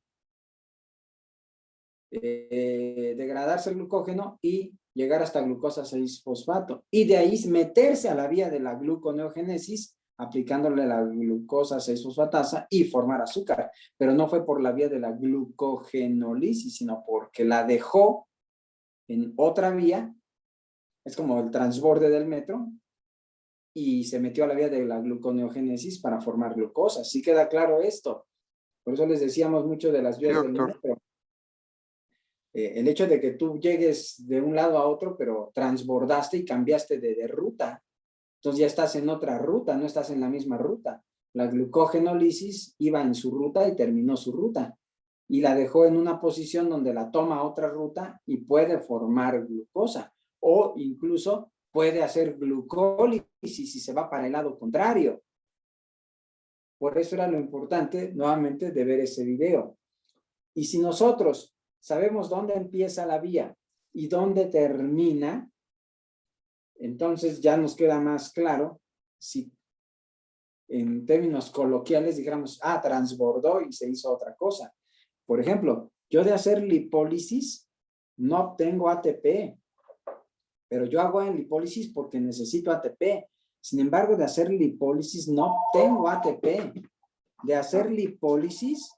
degradarse el glucógeno y llegar hasta glucosa 6-fosfato y de ahí meterse a la vía de la gluconeogénesis aplicándole la glucosa 6-fosfatasa y formar azúcar, pero no fue por la vía de la glucogenólisis, sino porque la dejó en otra vía, es como el transborde del metro, y se metió a la vía de la gluconeogénesis para formar glucosa. ¿Sí queda claro esto? Por eso les decíamos mucho de las vías del metro. El hecho de que tú llegues de un lado a otro, pero transbordaste y cambiaste de ruta. Entonces ya estás en otra ruta, no estás en la misma ruta. La glucogenólisis iba en su ruta y terminó su ruta. Y la dejó en una posición donde la toma otra ruta y puede formar glucosa. O incluso puede hacer glucólisis si se va para el lado contrario. Por eso era lo importante, nuevamente, de ver ese video. Y si nosotros sabemos dónde empieza la vía y dónde termina, entonces ya nos queda más claro si en términos coloquiales dijéramos, transbordó y se hizo otra cosa. Por ejemplo, yo de hacer lipólisis no obtengo ATP, pero yo hago en lipólisis porque necesito ATP. Sin embargo, de hacer lipólisis no obtengo ATP. De hacer lipólisis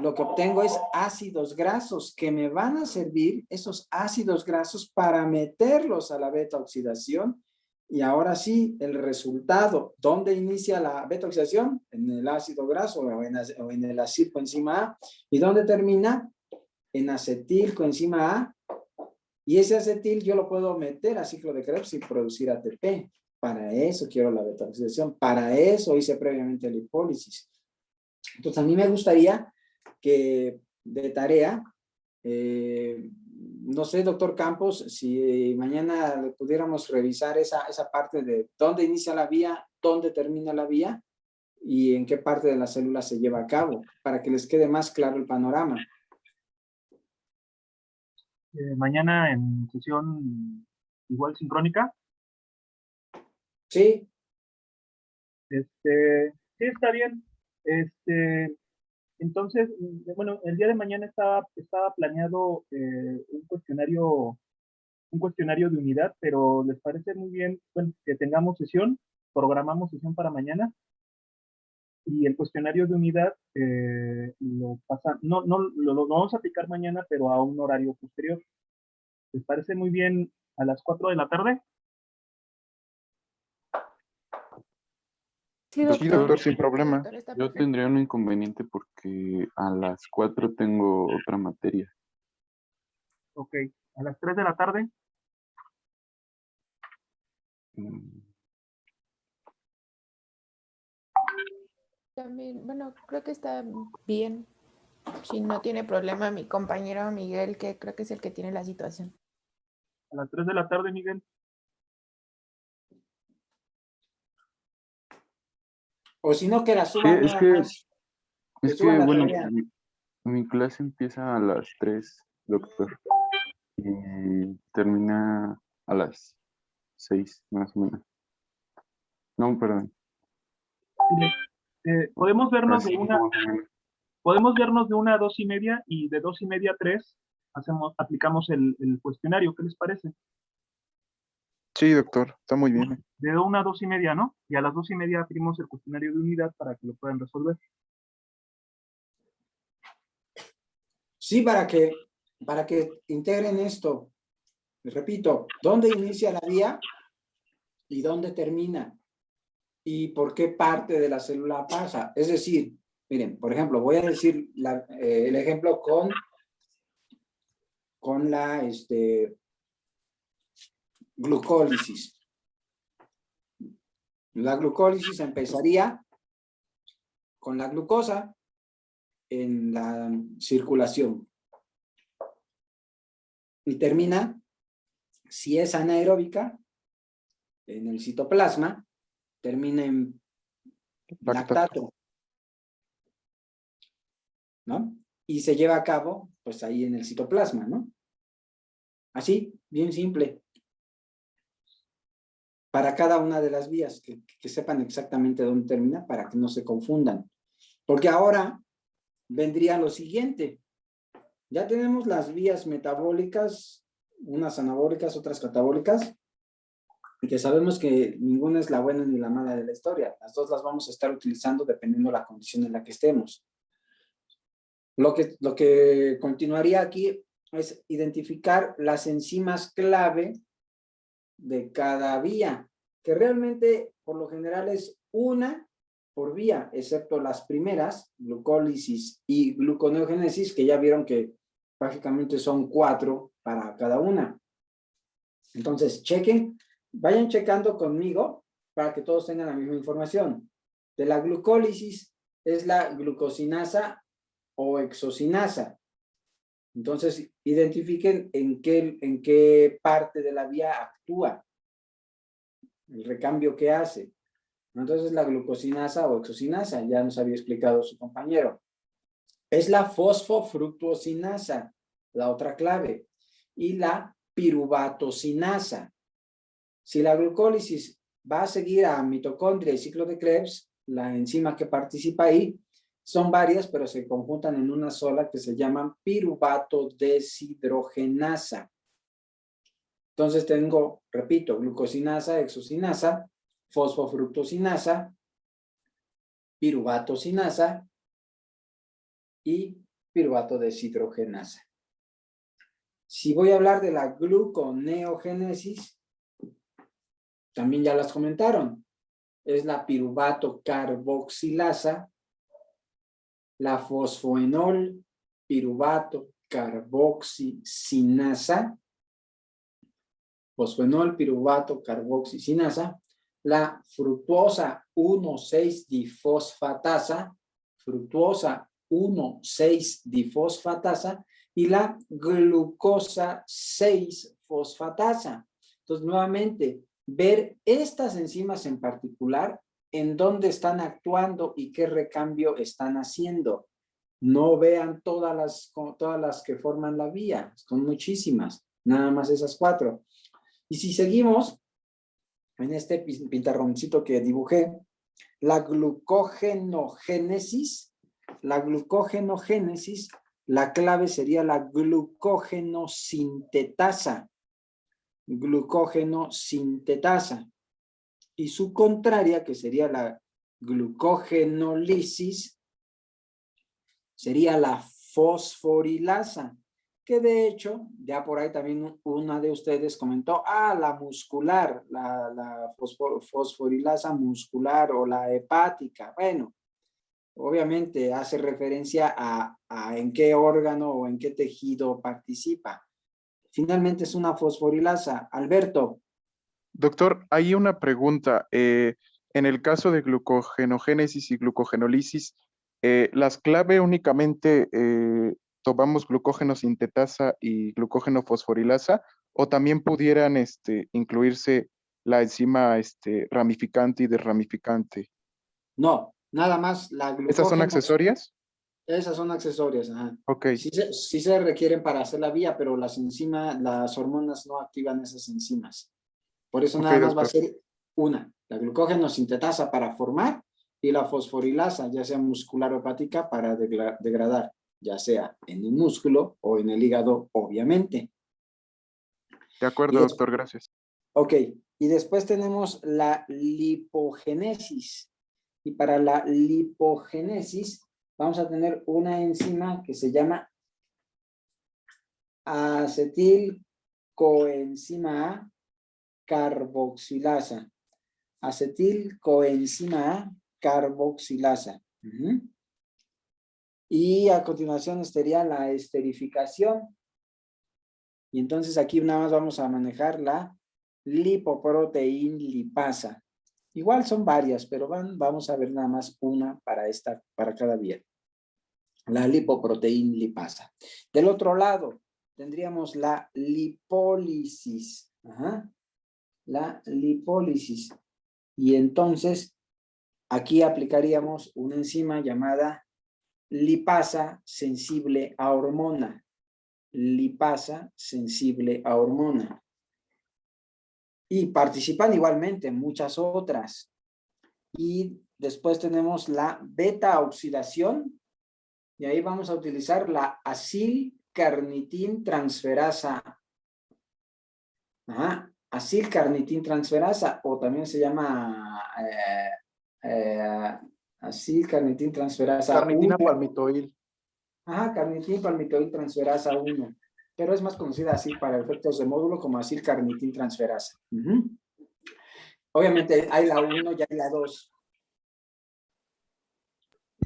lo que obtengo es ácidos grasos que me van a servir, esos ácidos grasos, para meterlos a la beta-oxidación. Y ahora sí, el resultado, ¿dónde inicia la beta-oxidación? En el ácido graso o en el acilcoenzima A. ¿Y dónde termina? En acetilcoenzima A. Y ese acetil yo lo puedo meter a ciclo de Krebs y producir ATP. Para eso quiero la beta-oxidación. Para eso hice previamente la lipólisis. Entonces, a mí me gustaría que de tarea, no sé, doctor Campos, si mañana pudiéramos revisar esa parte de dónde inicia la vía, dónde termina la vía y en qué parte de la célula se lleva a cabo, para que les quede más claro el panorama. Mañana en sesión igual sincrónica. Sí. Sí, está bien. Entonces, bueno, el día de mañana estaba planeado un cuestionario de unidad, pero ¿les parece muy bien, bueno, que tengamos sesión? Programamos sesión para mañana y el cuestionario de unidad lo vamos a aplicar mañana, pero a un horario posterior. ¿Les parece muy bien a las 4 de la tarde? Sí, Sí, doctor, sin problema. Yo tendría un inconveniente porque a las 4 tengo otra materia. Ok, a las 3 de la tarde. También, bueno, creo que está bien. Si no tiene problema mi compañero Miguel, que creo que es el que tiene la situación. A las 3 de la tarde, Miguel. O si no, que la Sí, suban es nada que, más. Suban la bueno, tarea. mi clase empieza a las 3, doctor, y termina a las 6, más o menos. No, perdón. Podemos vernos Así, de una, más o menos. podemos vernos de 1 a 2:30 y de 2:30 a 3 aplicamos el cuestionario. ¿Qué les parece? Sí, doctor, está muy bien. De 1 a 2:30, ¿no? Y a las 2:30 abrimos el cuestionario de unidad para que lo puedan resolver. Sí, para que integren esto. Les repito, ¿dónde inicia la vía y dónde termina? ¿Y por qué parte de la célula pasa? Es decir, miren, por ejemplo, voy a decir el ejemplo con la glucólisis. La glucólisis empezaría con la glucosa en la circulación y termina, si es anaeróbica, en el citoplasma, termina en lactato, ¿no? Y se lleva a cabo, pues ahí en el citoplasma, ¿no? Así, bien simple. Para cada una de las vías, que sepan exactamente dónde termina para que no se confundan. Porque ahora vendría lo siguiente. Ya tenemos las vías metabólicas, unas anabólicas, otras catabólicas, y que sabemos que ninguna es la buena ni la mala de la historia. Las dos las vamos a estar utilizando dependiendo de la condición en la que estemos. Lo que continuaría aquí es identificar las enzimas clave de cada vía, que realmente por lo general es una por vía, excepto las primeras, glucólisis y gluconeogénesis, que ya vieron que prácticamente son 4 para cada una. Entonces, vayan checando conmigo para que todos tengan la misma información. De la glucólisis es la glucosinasa o exosinasa. Entonces, identifiquen en qué parte de la vía actúa, el recambio que hace. Entonces, la glucosinasa o exosinasa, ya nos había explicado su compañero. Es la fosfofructuosinasa, la otra clave, y la piruvatosinasa. Si la glucólisis va a seguir a mitocondria y ciclo de Krebs, la enzima que participa ahí, son varias, pero se conjuntan en una sola que se llaman piruvato deshidrogenasa. Entonces tengo, repito, glucosinasa, exosinasa, fosfofructosinasa, piruvatosinasa y piruvato deshidrogenasa. Si voy a hablar de la gluconeogénesis, también ya las comentaron. Es la piruvato carboxilasa, la fosfoenol piruvato carboxisinasa, fosfenol piruvato carboxisinasa, la fructuosa 1,6-difosfatasa, fructuosa 1,6-difosfatasa y la glucosa 6-fosfatasa. Entonces, nuevamente, ver estas enzimas en particular, en dónde están actuando y qué recambio están haciendo. No vean todas las que forman la vía, son muchísimas, nada más esas 4. Y si seguimos en este pintarroncito que dibujé, la glucogenogénesis, la clave sería la glucógeno-sintetasa. Glucógeno-sintetasa. Y su contraria, que sería la glucogenólisis, sería la fosforilasa, que de hecho, ya por ahí también una de ustedes comentó, la muscular, la fosforilasa muscular o la hepática. Bueno, obviamente hace referencia a en qué órgano o en qué tejido participa. Finalmente es una fosforilasa. Alberto. Doctor, hay una pregunta. En el caso de glucogenogénesis y glucogenólisis, ¿las clave únicamente tomamos glucógeno sintetasa y glucógeno fosforilasa o también pudieran incluirse la enzima ramificante y desramificante? No, nada más la glucógeno. ¿Esas son accesorias? Esas son accesorias, ajá. Ok. Sí se requieren para hacer la vía, pero las hormonas no activan esas enzimas. Por eso nada más va a ser una, la glucógeno sintetasa para formar y la fosforilasa, ya sea muscular o hepática, para degradar, ya sea en el músculo o en el hígado, obviamente. De acuerdo, doctor, gracias. Ok, y después tenemos la lipogénesis. Y para la lipogénesis vamos a tener una enzima que se llama acetilcoenzima A carboxilasa. Acetilcoenzima A carboxilasa. Y a continuación estaría la esterificación. Y entonces aquí nada más vamos a manejar la lipoproteína lipasa. Igual son varias, pero vamos a ver nada más una para cada vía. La lipoproteína lipasa. Del otro lado tendríamos la lipólisis. La lipólisis. Y entonces aquí aplicaríamos una enzima llamada lipasa sensible a hormona. Lipasa sensible a hormona. Y participan igualmente muchas otras. Y después tenemos la beta oxidación. Y ahí vamos a utilizar la acilcarnitin transferasa. Acilcarnitin transferasa, o también se llama acilcarnitin transferasa. Carnitina palmitoil. Carnitin palmitoil transferasa 1. Pero es más conocida así para efectos de módulo como acilcarnitin transferasa. Obviamente hay la 1 y hay la 2.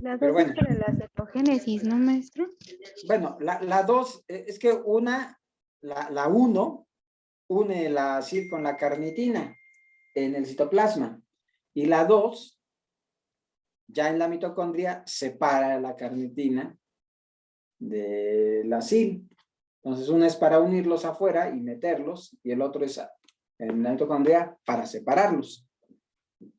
La 2 es para la cetogénesis, ¿no, maestro? Bueno, la 2 es que la 1 une la acil con la carnitina en el citoplasma. Y la 2, ya en la mitocondria, separa la carnitina de la acil. Entonces, una es para unirlos afuera y meterlos, y el otro es en la mitocondria para separarlos.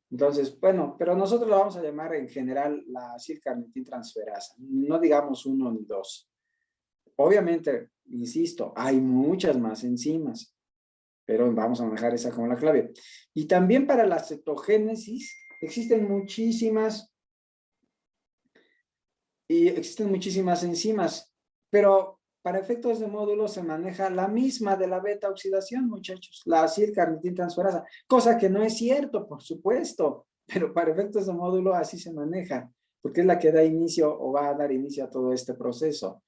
Entonces, bueno, pero nosotros lo vamos a llamar en general la acilcarnitin transferasa. No digamos 1 ni 2. Obviamente, insisto, hay muchas más enzimas, pero vamos a manejar esa como la clave. Y también para la cetogénesis existen muchísimas enzimas, pero para efectos de módulo se maneja la misma de la beta oxidación, muchachos, la acilcarnitin transferasa, cosa que no es cierto, por supuesto, pero para efectos de módulo así se maneja, porque es la que da inicio o va a dar inicio a todo este proceso.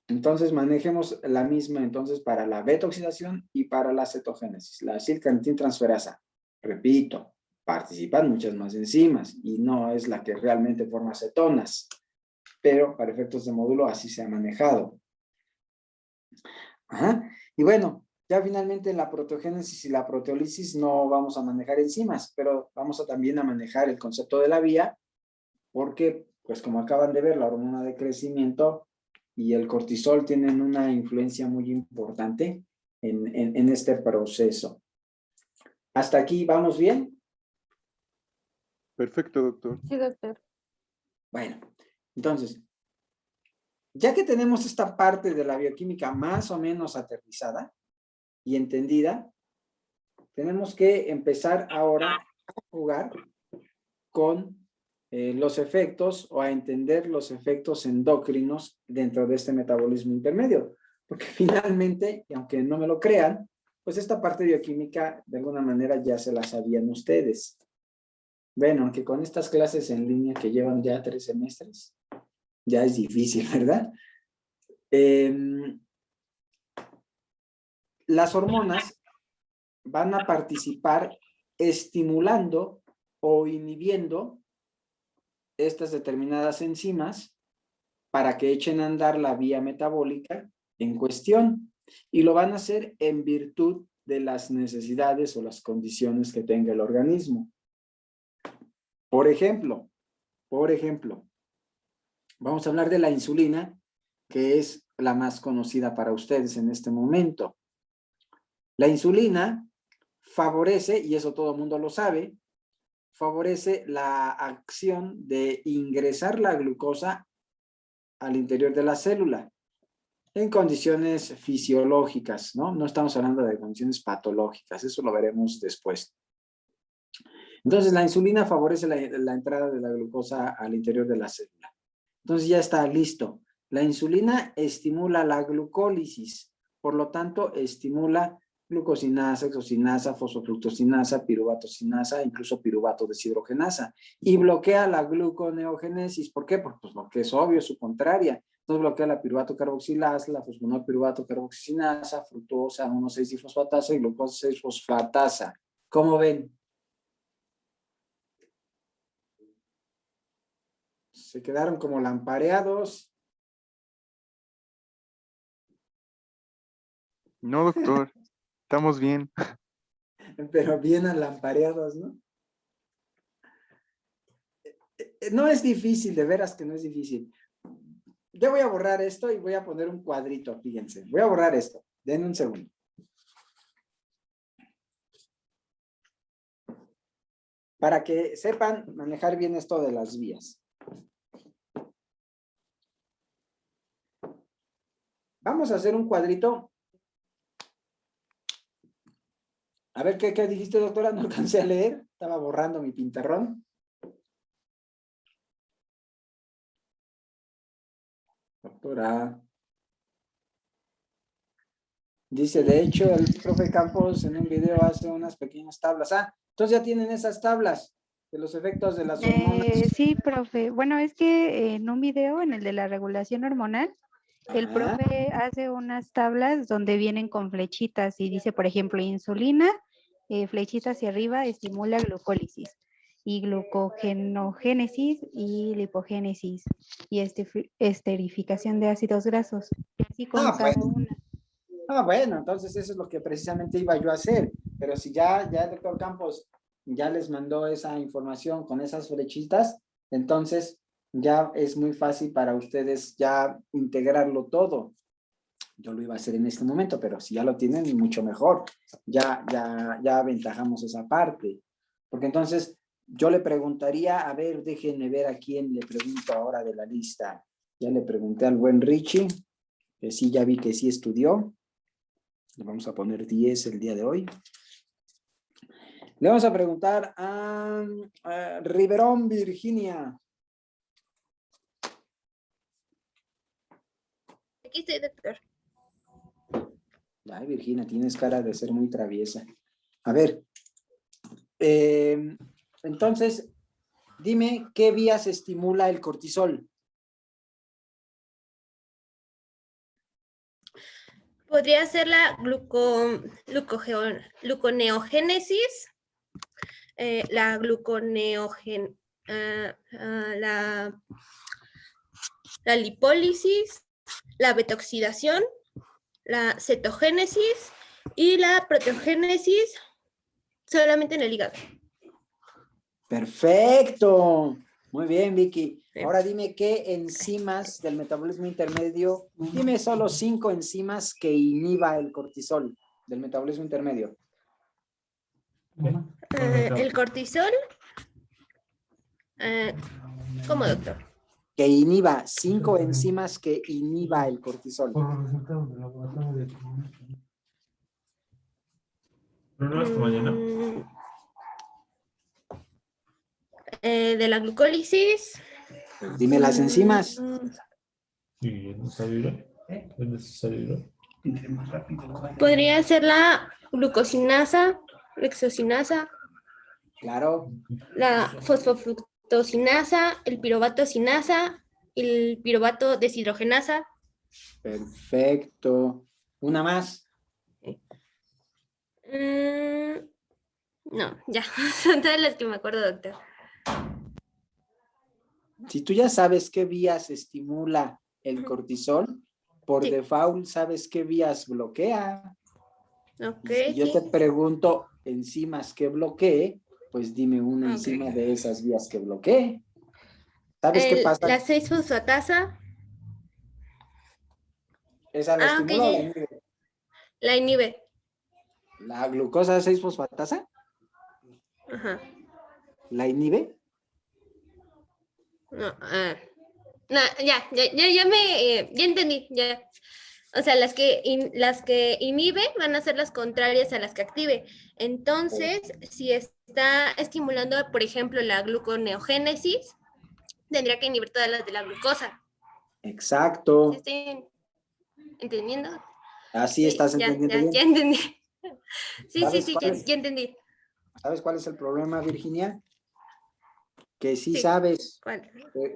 Entonces manejemos la misma entonces para la beta oxidación y para la cetogénesis, la acilcarnitin transferasa. Repito, participan muchas más enzimas y no es la que realmente forma cetonas, pero para efectos de módulo así se ha manejado. Y bueno, ya finalmente en la proteogénesis y la proteólisis no vamos a manejar enzimas, pero vamos también a manejar el concepto de la vía, porque pues como acaban de ver, la hormona de crecimiento y el cortisol tienen una influencia muy importante en este proceso. ¿Hasta aquí vamos bien? Perfecto, doctor. Sí, doctor. Bueno, entonces, ya que tenemos esta parte de la bioquímica más o menos aterrizada y entendida, tenemos que empezar ahora a jugar con los efectos o a entender los efectos endocrinos dentro de este metabolismo intermedio. Porque finalmente, y aunque no me lo crean, pues esta parte bioquímica de alguna manera ya se la sabían ustedes. Bueno, aunque con estas clases en línea que llevan ya 3 semestres, ya es difícil, ¿verdad? Las hormonas van a participar estimulando o inhibiendo estas determinadas enzimas para que echen a andar la vía metabólica en cuestión, y lo van a hacer en virtud de las necesidades o las condiciones que tenga el organismo. Por ejemplo, vamos a hablar de la insulina, que es la más conocida para ustedes en este momento. La insulina favorece, y eso todo el mundo lo sabe, favorece la acción de ingresar la glucosa al interior de la célula en condiciones fisiológicas, ¿no? No estamos hablando de condiciones patológicas, eso lo veremos después. Entonces, la insulina favorece la entrada de la glucosa al interior de la célula. Entonces, ya está listo. La insulina estimula la glucólisis, por lo tanto, estimula glucosinasa, hexosinasa, fosfofructosinasa, piruvatosinasa, incluso piruvato deshidrogenasa, y bloquea la gluconeogénesis. ¿Por qué? Pues porque es obvio, su contraria. Entonces bloquea la piruvato carboxilasa, la fosfonol-piruvato carboxisinasa, fructosa 1,6-difosfatasa y glucosa 6-fosfatasa. ¿Cómo ven? Se quedaron como lampareados. No, doctor. Estamos bien. Pero bien alampareados, ¿no? No es difícil, de veras que no es difícil. Yo voy a borrar esto y voy a poner un cuadrito, fíjense. Voy a borrar esto. Denme un segundo. Para que sepan manejar bien esto de las vías. Vamos a hacer un cuadrito. A ver, ¿qué dijiste, doctora? No alcancé a leer. Estaba borrando mi pintarrón. Doctora. Dice, de hecho, el profe Campos en un video hace unas pequeñas tablas. Ah, entonces ya tienen esas tablas de los efectos de las hormonas. Sí, profe. Bueno, es que en un video, en el de la regulación hormonal, el profe hace unas tablas donde vienen con flechitas y dice, por ejemplo, insulina, flechita hacia arriba, estimula glucólisis, y glucogenogénesis y lipogénesis, y esterificación de ácidos grasos. Y así con cada una. Ah, bueno, entonces eso es lo que precisamente iba yo a hacer. Pero si ya el doctor Campos ya les mandó esa información con esas flechitas, entonces ya es muy fácil para ustedes ya integrarlo todo. Yo lo iba a hacer en este momento, pero si ya lo tienen, mucho mejor. Ya aventajamos esa parte. Porque entonces yo le preguntaría, a ver, déjenme ver a quién le pregunto ahora de la lista. Ya le pregunté al buen Richie, que sí, ya vi que sí estudió. Le vamos a poner 10 el día de hoy. Le vamos a preguntar a Riverón, Virginia. Aquí estoy, doctor. Ay, Virginia, tienes cara de ser muy traviesa. A ver, entonces, dime qué vías estimula el cortisol. Podría ser la gluconeogénesis, la la lipólisis, la betoxidación, la cetogénesis y la proteogénesis solamente en el hígado. Perfecto. Muy bien, Vicky. Ahora dime qué enzimas del metabolismo intermedio, dime solo 5 enzimas que inhiba el cortisol del metabolismo intermedio. El cortisol. ¿Cómo, doctor? Que inhiba, 5 enzimas que inhiba el cortisol. De la glucólisis. Pues dime las enzimas. Podría ser la glucosinasa, lexosinasa, Claro. la fosfofructosinasa, el piruvato sinasa, el piruvato deshidrogenasa. Perfecto. ¿Una más? No, ya, son todas las que me acuerdo, doctor. Si tú ya sabes qué vías estimula el cortisol, por Sí. default sabes qué vías bloquea. Ok, Si yo sí. te pregunto enzimas que bloquee, pues dime una Ok. enzima de esas vías que bloquee. ¿Sabes qué pasa? La 6-fosfatasa. ¿Esa la Ok, estimula o la ya. inhibe? La inhibe. ¿La glucosa 6-fosfatasa? Ajá. ¿La inhibe? No, no, ya entendí, ya. O sea, las que inhibe van a ser las contrarias a las que active. Entonces, si está estimulando, por ejemplo, la gluconeogénesis, tendría que inhibir todas las de la glucosa. Exacto. ¿Sí estoy entendiendo? Así Sí, estás entendiendo bien. ya entendí. Sí, ¿Sabes ya, cuál es? ya entendí. ¿Sabes cuál es el problema, Virginia? Que sí Sí. sabes, ¿Cuál?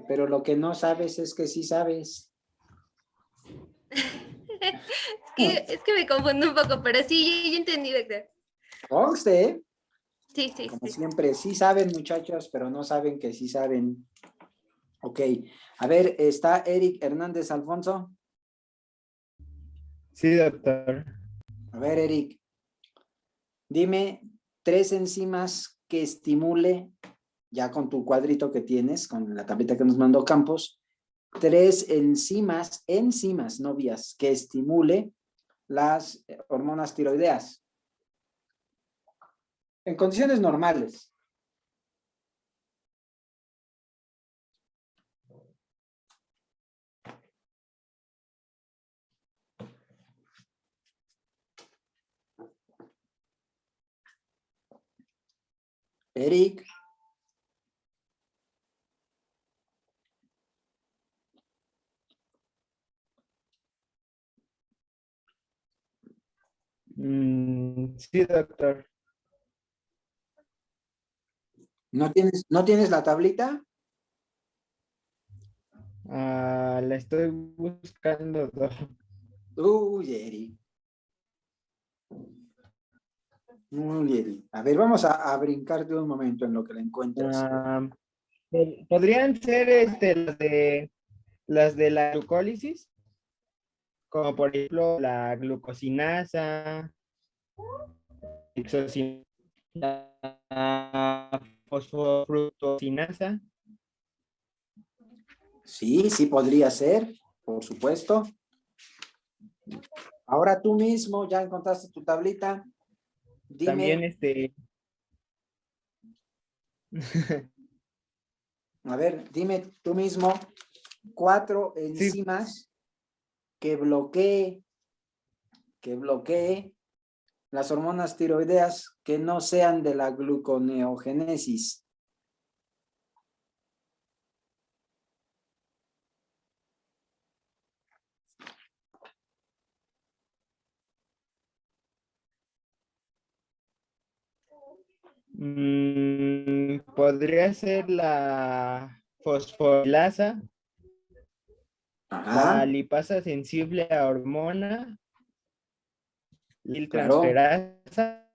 pero lo que no sabes es que sí sabes. Es que me confundo un poco, pero sí, ya entendí, doctor. Conste, Sí, sí, como sí. siempre, sí saben, muchachos, pero no saben que sí saben. Ok, a ver, ¿está Eric Hernández Alfonso? Sí, doctor. A ver, Eric, dime 3 enzimas que estimule, ya con tu cuadrito que tienes, con la tablita que nos mandó Campos, 3 enzimas, no vías, que estimule las hormonas tiroideas. En condiciones normales. Eric. Sí, doctor. ¿No tienes la tablita? La estoy buscando, doctor. Uy, Eric. Muy Eric. A ver, vamos a brincarte un momento en lo que la encuentras. ¿Podrían ser las de la glucólisis? Como por ejemplo la glucosinasa, la fosfofructosinasa. Sí, sí podría ser, por supuesto. Ahora tú mismo ya encontraste tu tablita. Dime. También A ver, dime tú mismo 4 enzimas que bloquee las hormonas tiroideas que no sean de la gluconeogénesis. Podría ser la fosforilasa, Ajá. la lipasa sensible a hormona, el Claro. transferasa.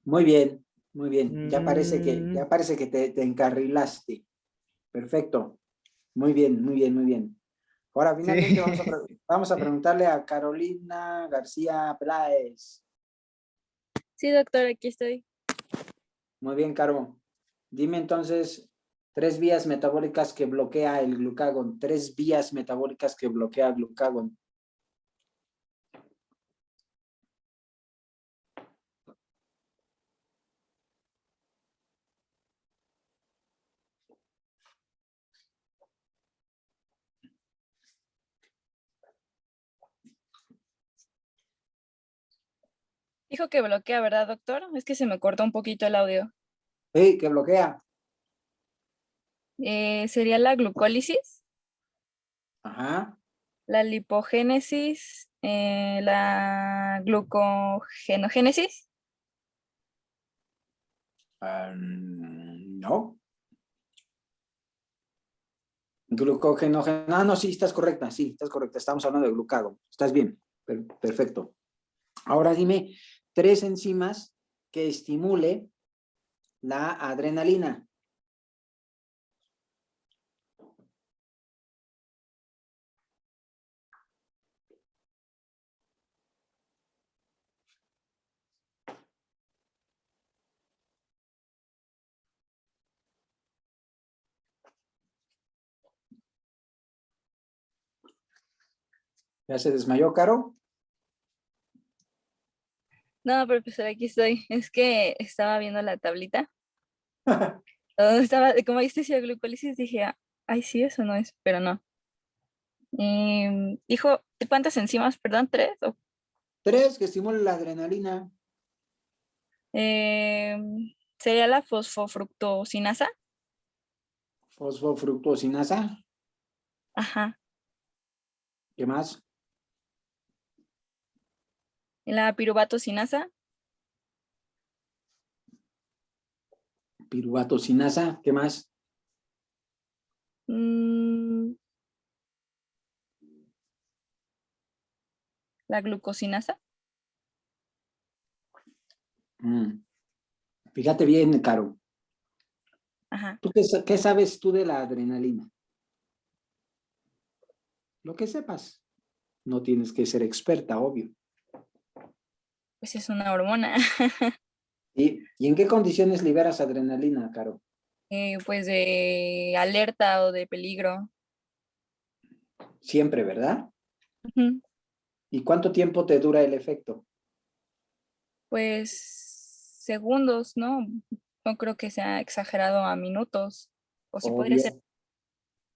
Muy bien, muy bien. Ya parece que te encarrilaste. Perfecto. Muy bien, muy bien, muy bien. Ahora, finalmente vamos a preguntarle a Carolina García Peláez. Sí, doctor, aquí estoy. Muy bien, Caro. Dime entonces 3 vías metabólicas que bloquea el glucagón. 3 vías metabólicas que bloquea el glucagón. Dijo que bloquea, ¿verdad, doctor? Es que se me cortó un poquito el audio. Sí, que bloquea. ¿Sería la glucólisis, Ajá. la lipogénesis, la glucogenogénesis? No. Glucogenógeno. Ah, no, sí, estás correcta. Sí, estás correcta. Estamos hablando de glucagón. Estás bien. Perfecto. Ahora dime 3 enzimas que estimule la adrenalina. ¿Ya se desmayó, Caro? No, profesor, aquí estoy. Es que estaba viendo la tablita. Estaba, como viste, decía glucólisis, dije, ay, sí, eso no es, pero no. Dijo, ¿cuántas enzimas? Perdón, ¿3? 3 que estimulen la adrenalina. ¿Sería la fosfofructosinasa? Fosfofructosinasa. Ajá. ¿Qué más? ¿La piruvatosinasa? Piruvatosinasa. ¿Qué más? ¿La glucosinasa? Fíjate bien, Caro. Ajá. ¿Tú qué sabes tú de la adrenalina? Lo que sepas. No tienes que ser experta, obvio. Pues es una hormona. ¿Y en qué condiciones liberas adrenalina, Caro? Pues de alerta o de peligro. Siempre, ¿verdad? Ujú. ¿Y cuánto tiempo te dura el efecto? Pues segundos, ¿no? No creo que sea exagerado a minutos. O sí podría ser.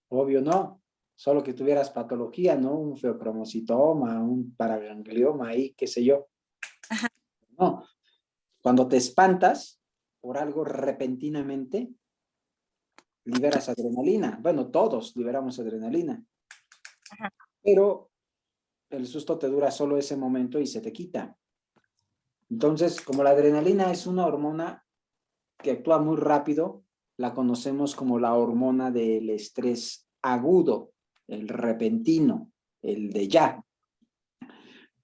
Obvio no. Solo que tuvieras patología, ¿no? Un feocromocitoma, un paraganglioma ahí, qué sé yo. Ajá. No. Cuando te espantas por algo repentinamente, liberas adrenalina. Bueno, todos liberamos adrenalina. Ajá. Pero el susto te dura solo ese momento y se te quita. Entonces, como la adrenalina es una hormona que actúa muy rápido, la conocemos como la hormona del estrés agudo, el repentino, el de ya.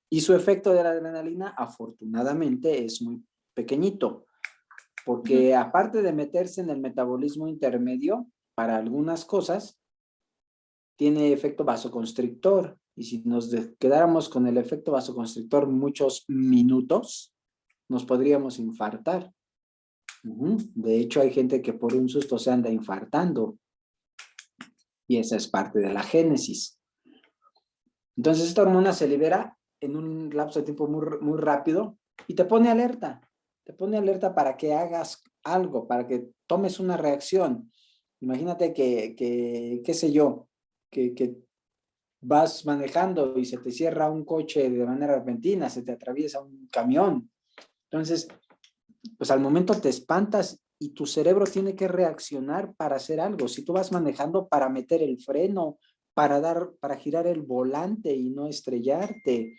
Y su efecto de la adrenalina, afortunadamente, es muy pequeñito, porque aparte de meterse en el metabolismo intermedio, para algunas cosas, tiene efecto vasoconstrictor. Y si nos quedáramos con el efecto vasoconstrictor muchos minutos, nos podríamos infartar. De hecho, hay gente que por un susto se anda infartando. Y esa es parte de la génesis. Entonces, esta hormona se libera en un lapso de tiempo muy rápido y te pone alerta. Te pone alerta para que hagas algo, para que tomes una reacción. Imagínate qué sé yo, que vas manejando y se te cierra un coche de manera repentina, se te atraviesa un camión. Entonces, pues al momento te espantas y tu cerebro tiene que reaccionar para hacer algo. Si tú vas manejando para meter el freno, para girar el volante y no estrellarte,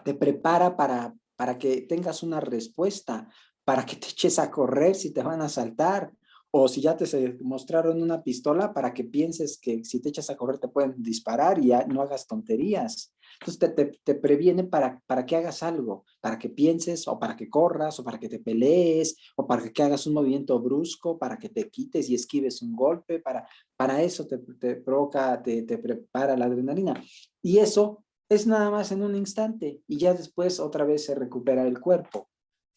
te prepara para que tengas una respuesta, para que te eches a correr si te van a asaltar, o si ya te mostraron una pistola, para que pienses que si te echas a correr te pueden disparar y ya no hagas tonterías. Entonces te previene para que hagas algo, para que pienses, o para que corras, o para que te pelees, o para que hagas un movimiento brusco, para que te quites y esquives un golpe, para eso te provoca, te prepara la adrenalina. Y eso es nada más en un instante y ya después otra vez se recupera el cuerpo.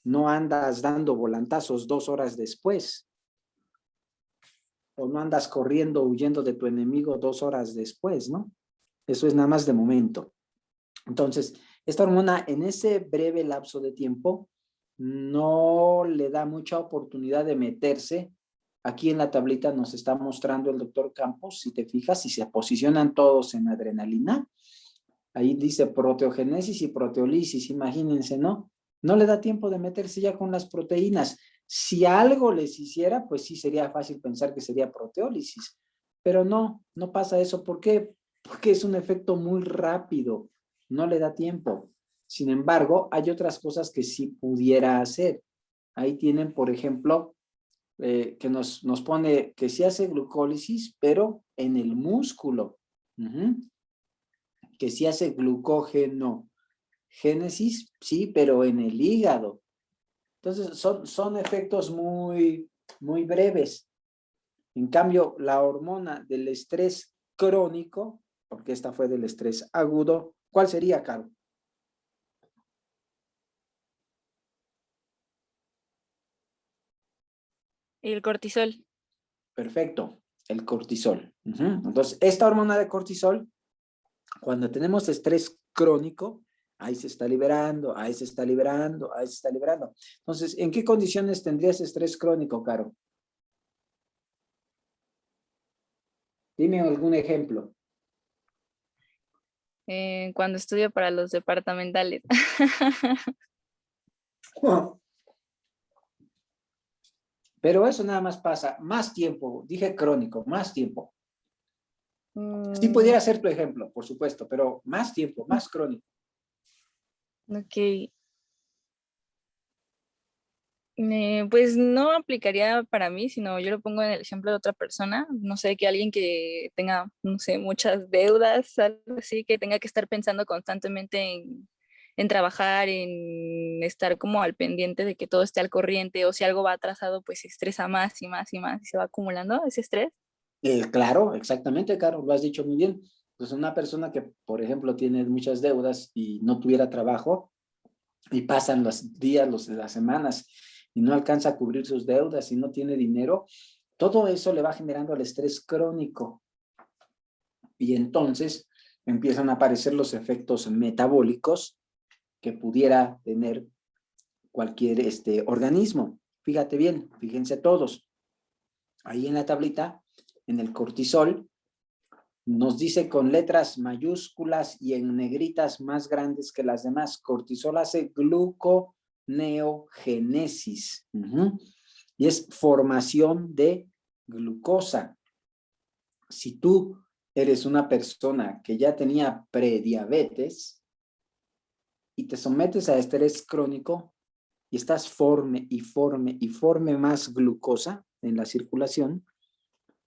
no andas dando volantazos 2 horas después. O no andas corriendo, huyendo de tu enemigo 2 horas después, ¿no? Eso es nada más de momento. Entonces, esta hormona en ese breve lapso de tiempo no le da mucha oportunidad de meterse. Aquí en la tablita nos está mostrando el doctor Campos, si te fijas, si se posicionan todos en adrenalina. Ahí dice proteogénesis y proteólisis, imagínense, ¿no? No le da tiempo de meterse ya con las proteínas. Si algo les hiciera, pues sí sería fácil pensar que sería proteólisis. Pero no, no pasa eso. ¿Por qué? Porque es un efecto muy rápido. No le da tiempo. Sin embargo, hay otras cosas que sí pudiera hacer. Ahí tienen, por ejemplo, que nos pone que sí hace glucólisis, pero en el músculo. Que sí hace glucógeno. Génesis, sí, pero en el hígado. Entonces, son efectos muy breves. En cambio, la hormona del estrés crónico, porque esta fue del estrés agudo, ¿cuál sería, Caro? El cortisol. Perfecto, el cortisol. Entonces, esta hormona de cortisol, cuando tenemos estrés crónico, ahí se está liberando, ahí se está liberando, ahí se está liberando. Entonces, ¿en qué condiciones tendrías estrés crónico, Caro? Dime algún ejemplo. Cuando estudio para los departamentales. Pero eso nada más pasa más tiempo, dije crónico, más tiempo. Sí pudiera ser tu ejemplo, por supuesto, pero más tiempo, más crónico. Ok. Pues no aplicaría para mí, sino yo lo pongo en el ejemplo de otra persona. No sé, que alguien que tenga, no sé, muchas deudas, algo así, que tenga que estar pensando constantemente en trabajar, en estar como al pendiente de que todo esté al corriente, o si algo va atrasado, pues se estresa más y más y más y se va acumulando ese estrés. Claro, exactamente, Caro, lo has dicho muy bien. Pues una persona que, por ejemplo, tiene muchas deudas y no tuviera trabajo y pasan los días, las semanas y no alcanza a cubrir sus deudas y no tiene dinero, todo eso le va generando el estrés crónico. Y entonces empiezan a aparecer los efectos metabólicos que pudiera tener cualquier organismo. Fíjate bien, fíjense todos. Ahí en la tablita, en el cortisol, nos dice con letras mayúsculas y en negritas más grandes que las demás. Cortisol hace gluconeogénesis. Y es formación de glucosa. Si tú eres una persona que ya tenía prediabetes y te sometes a estrés crónico y estás forme más glucosa en la circulación,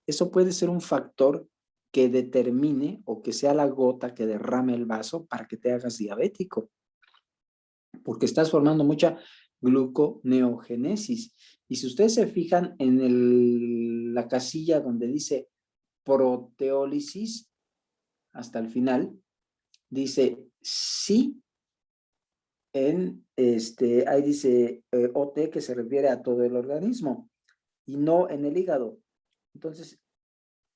eso puede ser un factor que determine o que sea la gota que derrame el vaso para que te hagas diabético. Porque estás formando mucha gluconeogénesis. Y si ustedes se fijan en la casilla donde dice proteólisis, hasta el final, dice sí, ahí dice OT, que se refiere a todo el organismo, y no en el hígado. Entonces,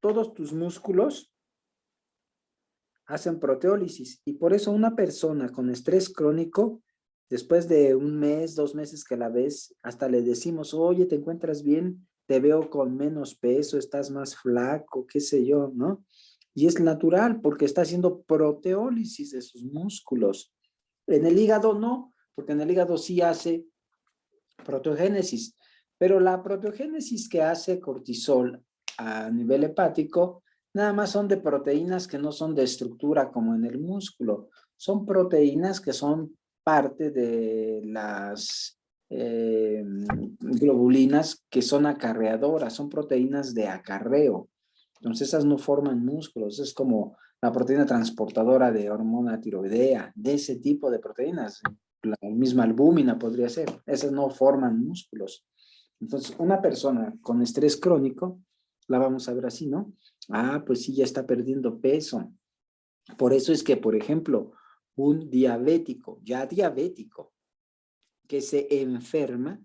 todos tus músculos hacen proteólisis y por eso una persona con estrés crónico, después de 1 mes, 2 meses que la ves, hasta le decimos, oye, ¿te encuentras bien? Te veo con menos peso, estás más flaco, qué sé yo, ¿no? Y es natural porque está haciendo proteólisis de sus músculos. En el hígado no, porque en el hígado sí hace proteogénesis, pero la proteogénesis que hace cortisol a nivel hepático, nada más son de proteínas que no son de estructura como en el músculo. Son proteínas que son parte de las globulinas que son acarreadoras, son proteínas de acarreo. Entonces esas no forman músculos, es como la proteína transportadora de hormona tiroidea, de ese tipo de proteínas. La misma albúmina podría ser, esas no forman músculos. Entonces una persona con estrés crónico, la vamos a ver así, ¿no? Ah, pues sí, ya está perdiendo peso. Por eso es que, por ejemplo, un diabético, ya diabético, que se enferma,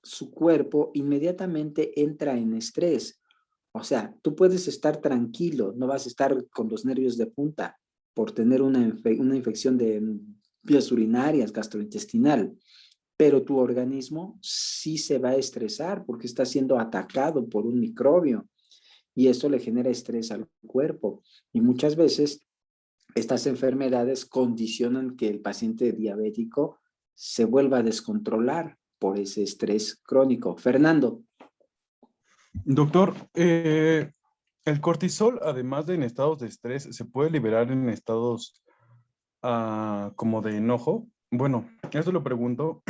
su cuerpo inmediatamente entra en estrés. O sea, tú puedes estar tranquilo, no vas a estar con los nervios de punta por tener una infección de vías urinarias, gastrointestinal, pero tu organismo sí se va a estresar porque está siendo atacado por un microbio y esto le genera estrés al cuerpo. Y muchas veces estas enfermedades condicionan que el paciente diabético se vuelva a descontrolar por ese estrés crónico. Fernando. Doctor, el cortisol, además de en estados de estrés, ¿se puede liberar en estados como de enojo? Bueno, eso lo pregunto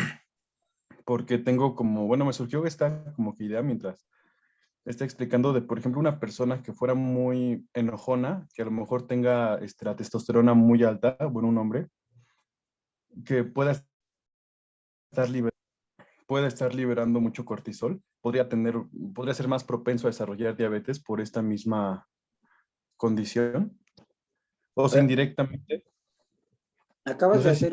porque tengo como, bueno, me surgió esta como que idea mientras está explicando de, por ejemplo, una persona que fuera muy enojona, que a lo mejor tenga la testosterona muy alta, bueno, un hombre, que pueda estar liberando mucho cortisol, podría ser más propenso a desarrollar diabetes por esta misma condición, o sea, indirectamente. Acabas No de sé si-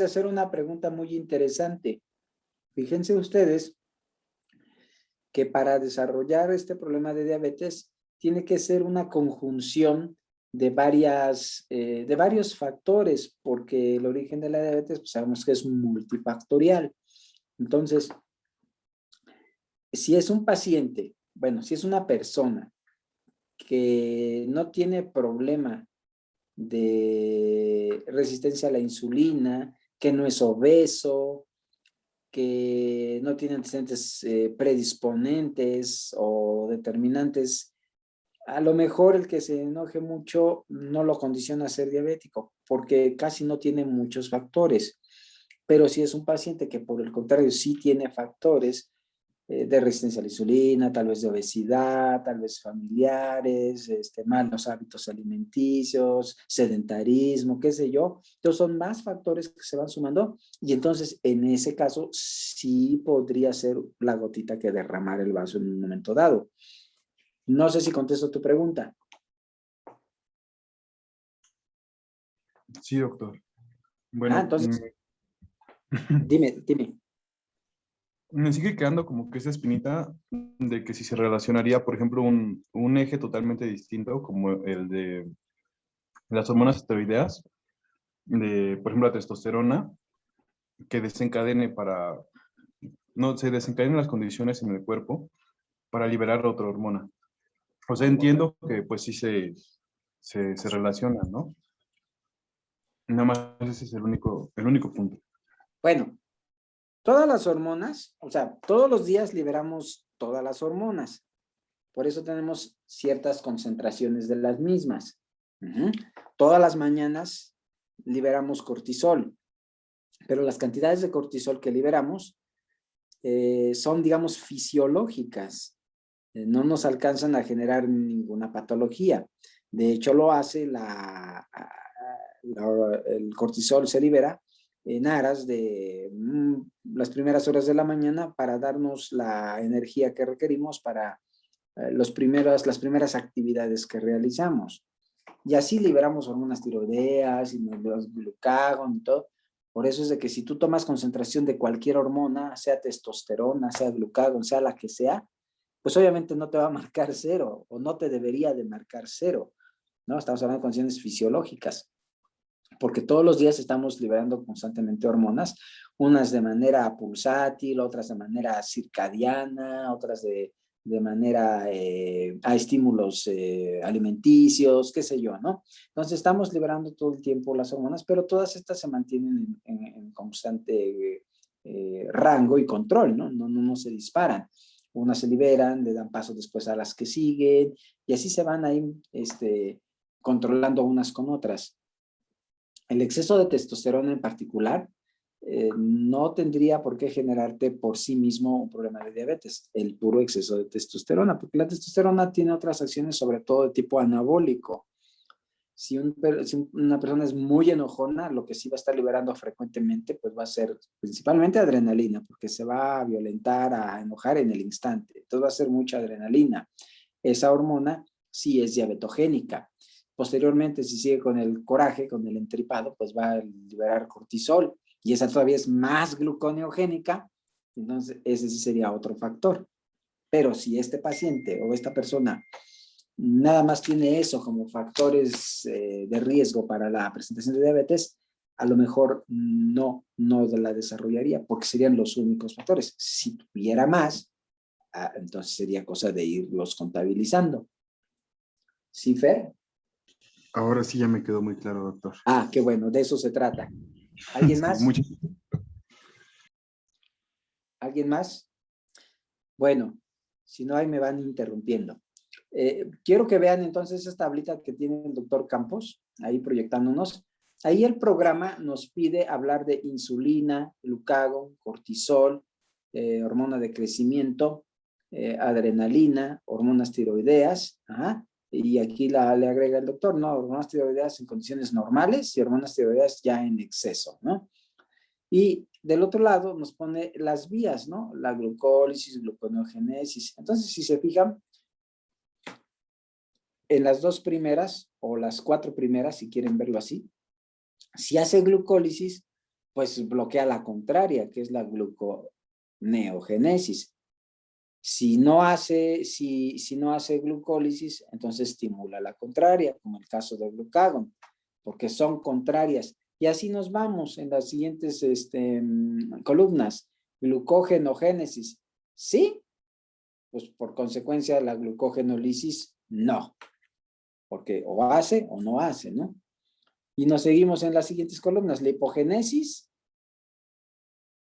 hacer una pregunta muy interesante. Fíjense ustedes que para desarrollar este problema de diabetes tiene que ser una conjunción de varios factores, porque el origen de la diabetes pues sabemos que es multifactorial. Entonces, si es un paciente, bueno, si es una persona que no tiene problema de resistencia a la insulina, que no es obeso, que no tiene antecedentes predisponentes o determinantes, a lo mejor el que se enoje mucho no lo condiciona a ser diabético, porque casi no tiene muchos factores. Pero si es un paciente que por el contrario sí tiene factores de resistencia a la insulina, tal vez de obesidad, tal vez familiares, malos hábitos alimenticios, sedentarismo, qué sé yo. Entonces son más factores que se van sumando y entonces en ese caso sí podría ser la gotita que derramar el vaso en un momento dado. No sé si contesto tu pregunta. Sí, doctor. Bueno, entonces, dime. Me sigue quedando como que esa espinita de que si se relacionaría, por ejemplo, un eje totalmente distinto, como el de las hormonas esteroideas, por ejemplo, la testosterona, que se desencadenen las condiciones en el cuerpo para liberar otra hormona. O sea, entiendo que pues sí se relacionan, ¿no? Nada más ese es el único punto. Bueno, todas las hormonas, o sea, todos los días liberamos todas las hormonas. Por eso tenemos ciertas concentraciones de las mismas. Todas las mañanas liberamos cortisol, pero las cantidades de cortisol que liberamos son, digamos, fisiológicas. No nos alcanzan a generar ninguna patología. De hecho, lo hace el cortisol se libera en aras de las primeras horas de la mañana para darnos la energía que requerimos para las primeras actividades que realizamos. Y así liberamos hormonas tiroideas y los glucagón y todo. Por eso es de que si tú tomas concentración de cualquier hormona, sea testosterona, sea glucagón, sea la que sea, pues obviamente no te va a marcar cero o no te debería de marcar cero, ¿no? Estamos hablando de condiciones fisiológicas, porque todos los días estamos liberando constantemente hormonas, unas de manera pulsátil, otras de manera circadiana, otras de manera a estímulos alimenticios, qué sé yo, ¿no? Entonces estamos liberando todo el tiempo las hormonas, pero todas estas se mantienen en constante rango y control, ¿no? No se disparan. Unas se liberan, le dan paso después a las que siguen, y así se van ahí controlando unas con otras. El exceso de testosterona en particular no tendría por qué generarte por sí mismo un problema de diabetes, el puro exceso de testosterona, porque la testosterona tiene otras acciones, sobre todo de tipo anabólico. Si una persona es muy enojona, lo que sí va a estar liberando frecuentemente, pues va a ser principalmente adrenalina, porque se va a violentar, a enojar en el instante. Entonces va a ser mucha adrenalina. Esa hormona sí es diabetogénica. Posteriormente, si sigue con el coraje, con el entripado, pues va a liberar cortisol y esa todavía es más gluconeogénica, entonces ese sí sería otro factor. Pero si este paciente o esta persona nada más tiene eso como factores de riesgo para la presentación de diabetes, a lo mejor no la desarrollaría porque serían los únicos factores. Si tuviera más, entonces sería cosa de irlos contabilizando. ¿Sí, Fer? Ahora sí ya me quedó muy claro, doctor. Ah, qué bueno, de eso se trata. ¿Alguien Sí, más? ¿Alguien más? Bueno, si no, ahí me van interrumpiendo. Quiero que vean entonces esta tablita que tiene el doctor Campos, ahí proyectándonos. Ahí el programa nos pide hablar de insulina, glucagón, cortisol, hormona de crecimiento, adrenalina, hormonas tiroideas, y aquí le agrega el doctor, ¿no? Hormonas tiroideas en condiciones normales y hormonas tiroideas ya en exceso, ¿no? Y del otro lado nos pone las vías, ¿no? La glucólisis, gluconeogénesis. Entonces, si se fijan, en las 2 primeras o las 4 primeras, si quieren verlo así, si hace glucólisis, pues bloquea la contraria, que es la gluconeogénesis. Si no hace glucólisis, entonces estimula la contraria, como el caso del glucagón, porque son contrarias. Y así nos vamos en las siguientes columnas. Glucogenogénesis, ¿sí? Pues por consecuencia la glucogenólisis, no. Porque o hace o no hace, ¿no? Y nos seguimos en las siguientes columnas. Lipogénesis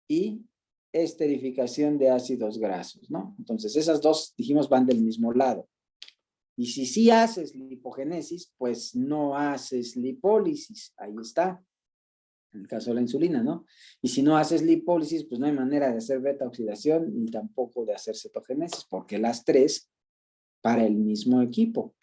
y esterificación de ácidos grasos, ¿no? Entonces, esas dos, dijimos, van del mismo lado. Y si sí haces lipogénesis, pues no haces lipólisis. Ahí está. En el caso de la insulina, ¿no? Y si no haces lipólisis, pues no hay manera de hacer beta oxidación ni tampoco de hacer cetogénesis, porque las 3 para el mismo equipo.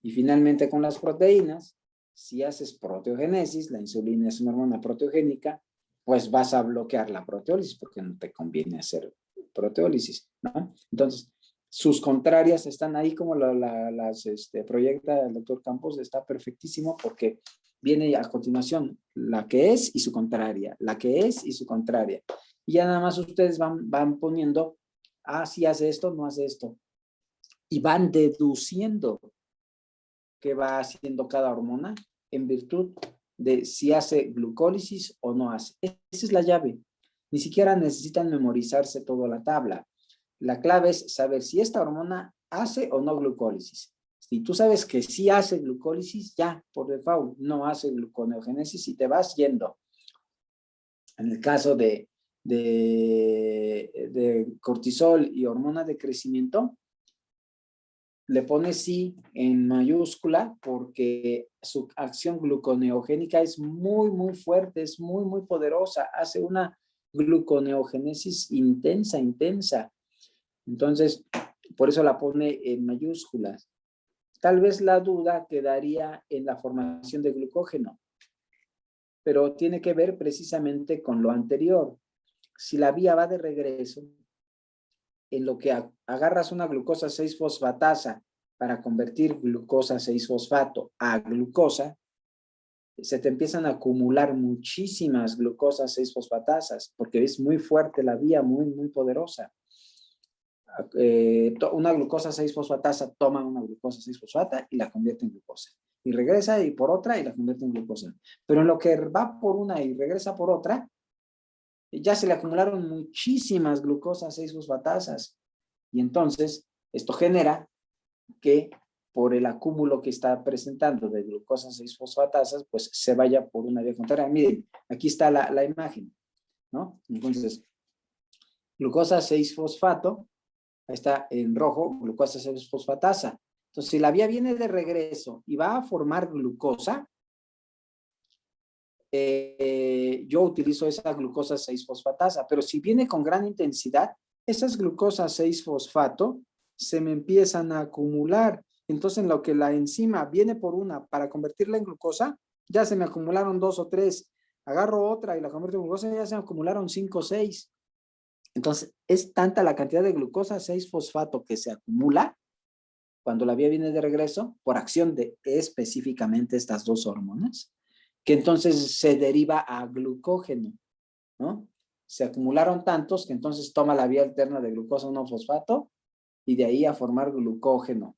Y finalmente con las proteínas, si haces proteogénesis, la insulina es una hormona proteogénica, pues vas a bloquear la proteólisis porque no te conviene hacer proteólisis, ¿no? Entonces, sus contrarias están ahí como las proyecta el doctor Campos, está perfectísimo porque viene a continuación la que es y su contraria, la que es y su contraria. Y ya nada más ustedes van poniendo, si hace esto, no hace esto. Y van deduciendo qué va haciendo cada hormona en virtud de si hace glucólisis o no hace. Esa es la llave. Ni siquiera necesitan memorizarse toda la tabla. La clave es saber si esta hormona hace o no glucólisis. Si tú sabes que sí hace glucólisis, ya, por default, no hace gluconeogénesis y te vas yendo. En el caso de cortisol y hormona de crecimiento, le pone sí en mayúscula porque su acción gluconeogénica es muy, muy fuerte, es muy, muy poderosa. Hace una gluconeogénesis intensa. Entonces, por eso la pone en mayúsculas. Tal vez la duda quedaría en la formación de glucógeno, pero tiene que ver precisamente con lo anterior. Si la vía va de regreso, en lo que agarras una glucosa 6-fosfatasa para convertir glucosa 6-fosfato a glucosa, se te empiezan a acumular muchísimas glucosas 6-fosfatasas porque es muy fuerte la vía, muy, muy poderosa. Una glucosa 6-fosfatasa toma una glucosa 6-fosfata y la convierte en glucosa. Y regresa y por otra y la convierte en glucosa. Pero en lo que va por una y regresa por otra, ya se le acumularon muchísimas glucosas 6-fosfatasas. Y entonces, esto genera que por el acúmulo que está presentando de glucosas 6-fosfatasas, pues se vaya por una vía contraria. Miren, aquí está la imagen, ¿no? Entonces, glucosa 6-fosfato, ahí está en rojo, glucosa 6-fosfatasa. Entonces, si la vía viene de regreso y va a formar glucosa, yo utilizo esa glucosa 6-fosfatasa, pero si viene con gran intensidad, esas glucosas 6-fosfato se me empiezan a acumular. Entonces, en lo que la enzima viene por una para convertirla en glucosa, ya se me acumularon 2 o 3. Agarro otra y la convierto en glucosa, ya se me acumularon 5 o 6. Entonces, es tanta la cantidad de glucosa 6-fosfato que se acumula cuando la vía viene de regreso, por acción de específicamente estas dos hormonas, que entonces se deriva a glucógeno, ¿no? Se acumularon tantos que entonces toma la vía alterna de glucosa 1-fosfato y de ahí a formar glucógeno.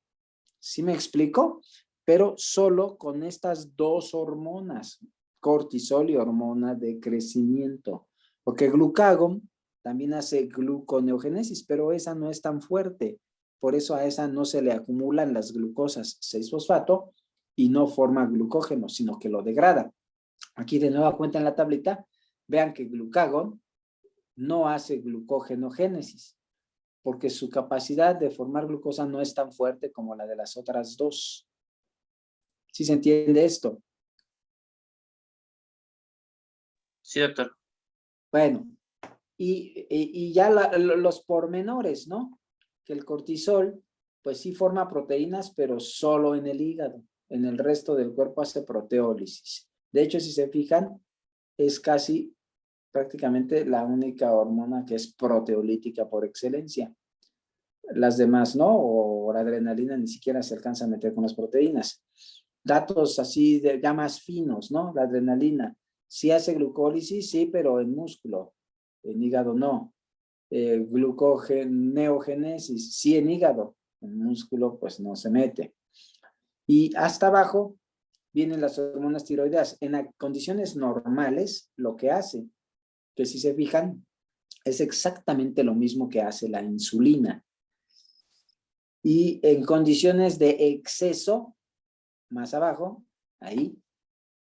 ¿Sí me explico? Pero solo con estas dos hormonas, cortisol y hormona de crecimiento. Porque glucagón también hace gluconeogénesis, pero esa no es tan fuerte. Por eso a esa no se le acumulan las glucosas 6-fosfato y no forma glucógeno, sino que lo degrada. Aquí de nueva cuenta en la tablita, vean que glucagón no hace glucogenogénesis, porque su capacidad de formar glucosa no es tan fuerte como la de las otras dos. ¿Sí se entiende esto? Sí, doctor. Bueno, y ya los pormenores, ¿no? Que el cortisol, pues sí forma proteínas, pero solo en el hígado. En el resto del cuerpo hace proteólisis. De hecho, si se fijan, es casi prácticamente la única hormona que es proteolítica por excelencia. Las demás no, o la adrenalina ni siquiera se alcanza a meter con las proteínas. Datos así de ya más finos, ¿no? La adrenalina sí hace glucólisis, sí, pero en músculo. En hígado no. Gluconeogénesis, sí en hígado. En músculo pues no se mete. Y hasta abajo vienen las hormonas tiroideas. En condiciones normales, lo que hace, que si se fijan, es exactamente lo mismo que hace la insulina. Y en condiciones de exceso, más abajo, ahí,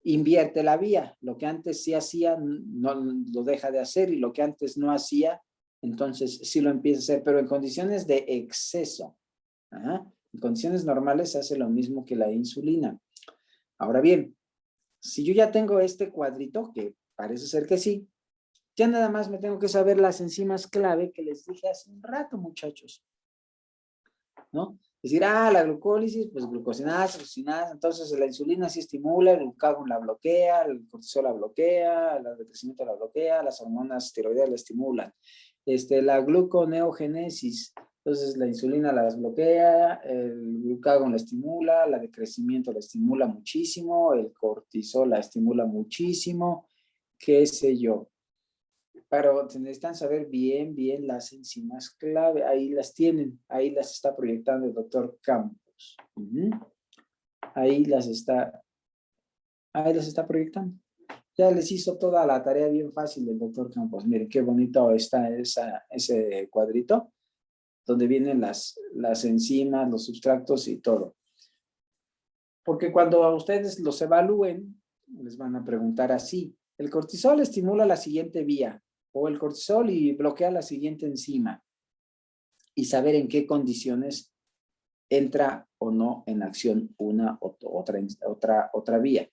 invierte la vía. Lo que antes sí hacía, no lo deja de hacer, y lo que antes no hacía, entonces sí lo empieza a hacer, pero en condiciones de exceso. En condiciones normales hace lo mismo que la insulina. Ahora bien, si yo ya tengo este cuadrito, que parece ser que sí, ya nada más me tengo que saber las enzimas clave que les dije hace un rato, muchachos. ¿No? Decir, la glucólisis, pues glucosinasa, entonces la insulina sí estimula, el glucagón la bloquea, el cortisol la bloquea, el decrecimiento la bloquea, las hormonas tiroideas la estimulan. La gluconeogénesis, entonces la insulina las bloquea, el glucagón la estimula, la de crecimiento la estimula muchísimo, el cortisol la estimula muchísimo, qué sé yo. Pero necesitan saber bien las enzimas clave. Ahí las tienen, ahí las está proyectando el doctor Campos. Ahí las está proyectando. Ya les hizo toda la tarea bien fácil el doctor Campos. Miren qué bonito está ese cuadrito, donde vienen las enzimas, los substratos y todo. Porque cuando a ustedes los evalúen, les van a preguntar así: el cortisol estimula la siguiente vía, o el cortisol y bloquea la siguiente enzima, y saber en qué condiciones entra o no en acción una u otra vía.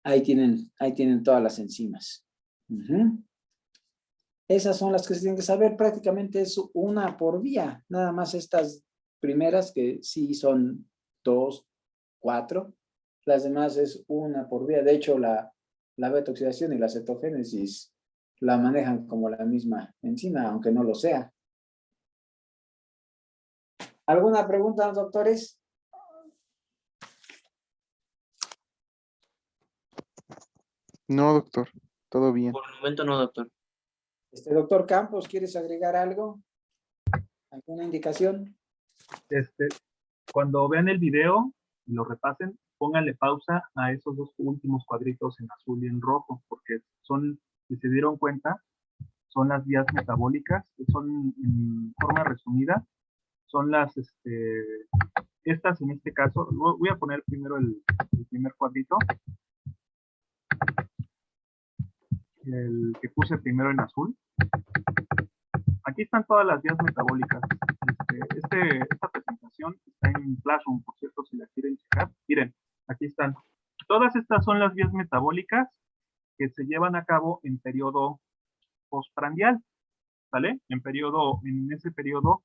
Ahí tienen todas las enzimas. Esas son las que se tienen que saber. Prácticamente es una por vía. Nada más estas primeras, que sí son 2, 4. Las demás es una por vía. De hecho, la beta-oxidación y la cetogénesis la manejan como la misma enzima, aunque no lo sea. ¿Alguna pregunta, doctores? No, doctor. Todo bien. Por el momento no, doctor. Doctor Campos, ¿quieres agregar algo? ¿Alguna indicación? Cuando vean el video y lo repasen, pónganle pausa a esos dos últimos cuadritos en azul y en rojo, porque son, si se dieron cuenta, son las vías metabólicas, son en forma resumida, son las, estas en este caso, voy a poner primero el primer cuadrito, el que puse primero en azul. Aquí están todas las vías metabólicas. Esta presentación está en Classroom, por cierto, si la quieren checar. Miren, aquí están. Todas estas son las vías metabólicas que se llevan a cabo en periodo postprandial, ¿vale? En ese periodo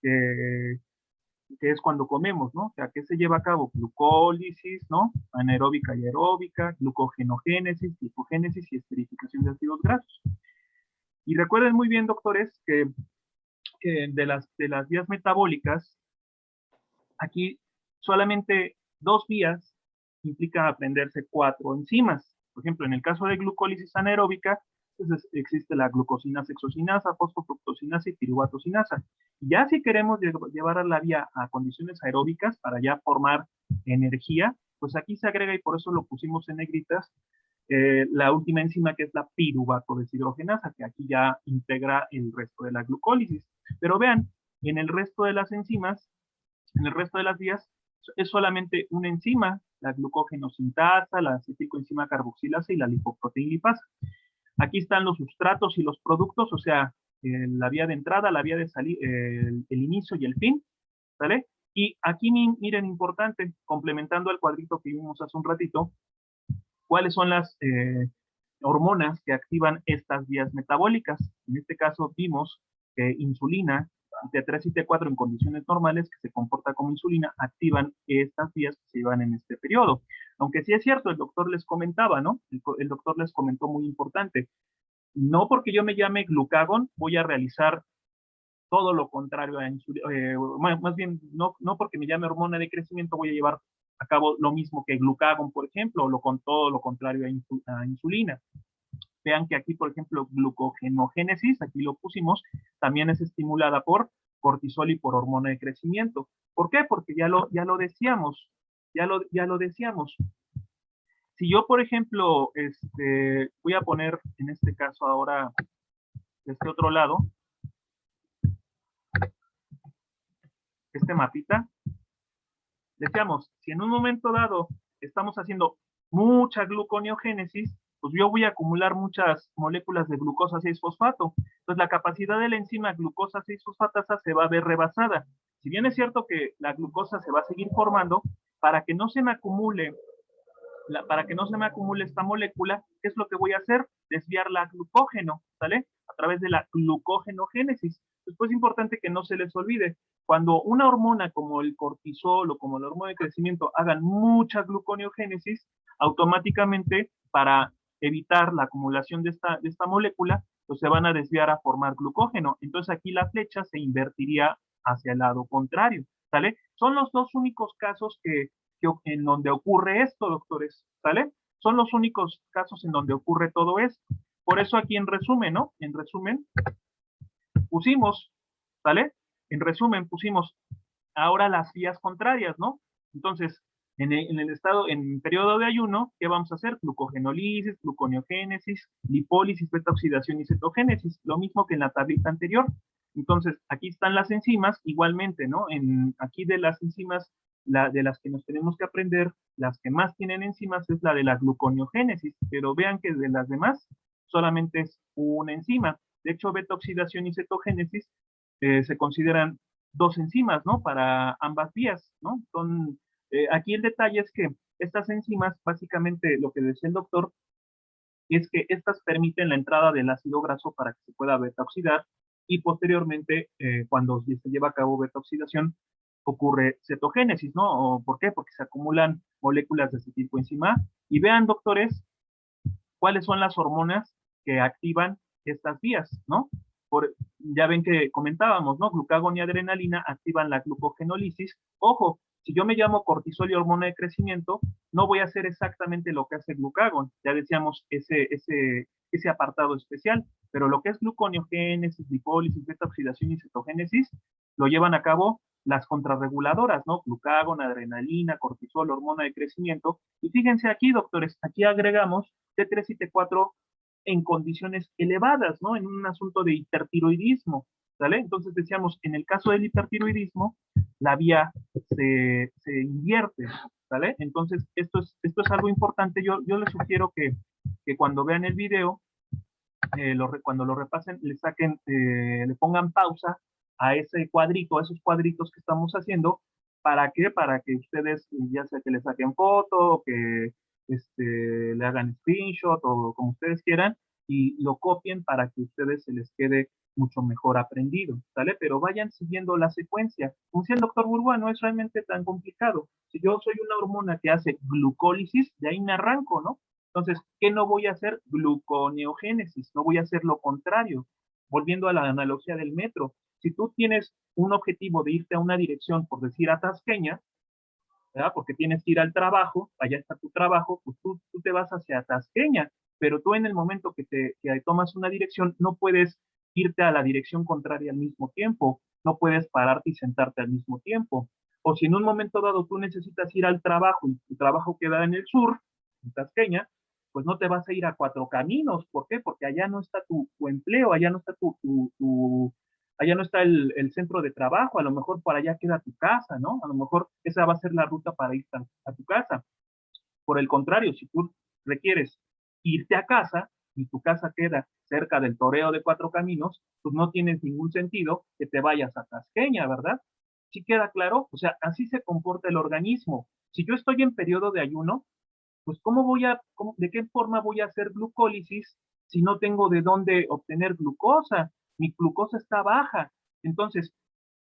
que es cuando comemos, ¿no? O sea, ¿qué se lleva a cabo? Glucólisis, ¿no? Anaeróbica y aeróbica, glucogenogénesis, glicogénesis y esterificación de ácidos grasos. Y recuerden muy bien, doctores, que de las vías metabólicas, aquí solamente 2 vías implica aprenderse 4 enzimas. Por ejemplo, en el caso de glucólisis anaeróbica, pues existe la glucosinasa hexocinasa, fosfofructosinasa y piruvatosinasa. Ya si queremos llevar a la vía a condiciones aeróbicas para ya formar energía, pues aquí se agrega, y por eso lo pusimos en negritas, la última enzima, que es la piruvato deshidrogenasa, que aquí ya integra el resto de la glucólisis. Pero vean, en el resto de las enzimas, en el resto de las vías, es solamente una enzima, la glucógenosintasa, la acetilcoenzima carboxilasa y la lipoproteinlipasa. Aquí están los sustratos y los productos, o sea, la vía de entrada, la vía de salida, el inicio y el fin, ¿vale? Y aquí miren, importante, complementando al cuadrito que vimos hace un ratito, cuáles son las hormonas que activan estas vías metabólicas. En este caso vimos que insulina, T3 y T4 en condiciones normales, que se comporta como insulina, activan estas vías que se llevan en este periodo. Aunque sí es cierto, el doctor les comentaba, ¿no? El doctor les comentó muy importante. No porque yo me llame glucagón, voy a realizar todo lo contrario a insulina. Más bien, no porque me llame hormona de crecimiento, voy a llevar a cabo lo mismo que glucagón, por ejemplo, o con todo lo contrario a insulina. Vean que aquí, por ejemplo, glucogenogénesis, aquí lo pusimos, también es estimulada por cortisol y por hormona de crecimiento. ¿Por qué? Porque ya lo decíamos, ya lo decíamos. Si yo, por ejemplo, voy a poner en este caso ahora, de este otro lado, este mapita, decíamos, si en un momento dado estamos haciendo mucha gluconeogénesis, pues yo voy a acumular muchas moléculas de glucosa 6-fosfato. Entonces la capacidad de la enzima glucosa 6-fosfatasa se va a ver rebasada. Si bien es cierto que la glucosa se va a seguir formando, para que no se me acumule esta molécula, ¿qué es lo que voy a hacer? Desviarla a glucógeno, ¿sale? A través de la glucogenogénesis. Después es importante que no se les olvide, cuando una hormona como el cortisol o como la hormona de crecimiento hagan mucha gluconeogénesis, automáticamente para evitar la acumulación de esta molécula, pues se van a desviar a formar glucógeno. Entonces aquí la flecha se invertiría hacia el lado contrario, ¿sale? Son los 2 únicos casos en donde ocurre esto, doctores, ¿sale? Son los únicos casos en donde ocurre todo esto. Por eso aquí en resumen, ¿no? En resumen, pusimos, ¿sale? En resumen, pusimos ahora las vías contrarias, ¿no? Entonces, en periodo de ayuno, ¿qué vamos a hacer? Glucogenólisis, gluconeogénesis, lipólisis, beta-oxidación y cetogénesis, lo mismo que en la tablita anterior. Entonces, aquí están las enzimas, igualmente, ¿no? Aquí de las enzimas, de las que nos tenemos que aprender, las que más tienen enzimas es la de la gluconeogénesis, pero vean que de las demás solamente es una enzima. De hecho, beta-oxidación y cetogénesis se consideran 2 enzimas, ¿no? Para ambas vías, ¿no? Aquí el detalle es que estas enzimas, básicamente lo que decía el doctor, es que estas permiten la entrada del ácido graso para que se pueda beta-oxidar y posteriormente, cuando se lleva a cabo beta-oxidación, ocurre cetogénesis, ¿no? ¿Por qué? Porque se acumulan moléculas de acetilcoenzima A. Y vean, doctores, cuáles son las hormonas que activan estas vías, ¿no? Ya ven que comentábamos, ¿no? Glucagón y adrenalina activan la glucogenólisis. Ojo, si yo me llamo cortisol y hormona de crecimiento, no voy a hacer exactamente lo que hace glucagón. Ya decíamos ese apartado especial, pero lo que es gluconeogénesis, lipólisis, beta-oxidación y cetogénesis, lo llevan a cabo las contrarreguladoras, ¿no? Glucagón, adrenalina, cortisol, hormona de crecimiento. Y fíjense aquí, doctores, aquí agregamos T3 y T4 en condiciones elevadas, ¿no? En un asunto de hipertiroidismo, ¿sale? Entonces decíamos, en el caso del hipertiroidismo, la vía se invierte, ¿sale? Entonces, esto es algo importante. Yo les sugiero que cuando vean el video, cuando lo repasen, le pongan pausa a ese cuadrito, a esos cuadritos que estamos haciendo. ¿Para qué? Para que ustedes, ya sea que le saquen foto, que le hagan screenshot o como ustedes quieran y lo copien para que a ustedes se les quede mucho mejor aprendido, ¿sale? Pero vayan siguiendo la secuencia. Como decía el doctor Burbuá, no es realmente tan complicado. Si yo soy una hormona que hace glucólisis, de ahí me arranco, ¿no? Entonces, ¿qué no voy a hacer? Gluconeogénesis, no voy a hacer lo contrario. Volviendo a la analogía del metro, si tú tienes un objetivo de irte a una dirección, por decir a Tasqueña, ¿verdad? Porque tienes que ir al trabajo, allá está tu trabajo, pues tú te vas hacia Tasqueña, pero tú en el momento que tomas una dirección no puedes irte a la dirección contraria al mismo tiempo, no puedes pararte y sentarte al mismo tiempo. O si en un momento dado tú necesitas ir al trabajo y tu trabajo queda en el sur, en Tasqueña, pues no te vas a ir a Cuatro Caminos. ¿Por qué? Porque allá no está tu empleo, allá no está allá no está el centro de trabajo, a lo mejor por allá queda tu casa, ¿no? A lo mejor esa va a ser la ruta para ir a tu casa. Por el contrario, si tú requieres irte a casa y tu casa queda cerca del toreo de Cuatro Caminos, pues no tienes ningún sentido que te vayas a Tasqueña, ¿verdad? ¿Sí queda claro? O sea, así se comporta el organismo. Si yo estoy en periodo de ayuno, pues ¿de qué forma voy a hacer glucólisis si no tengo de dónde obtener glucosa? Mi glucosa está baja. Entonces,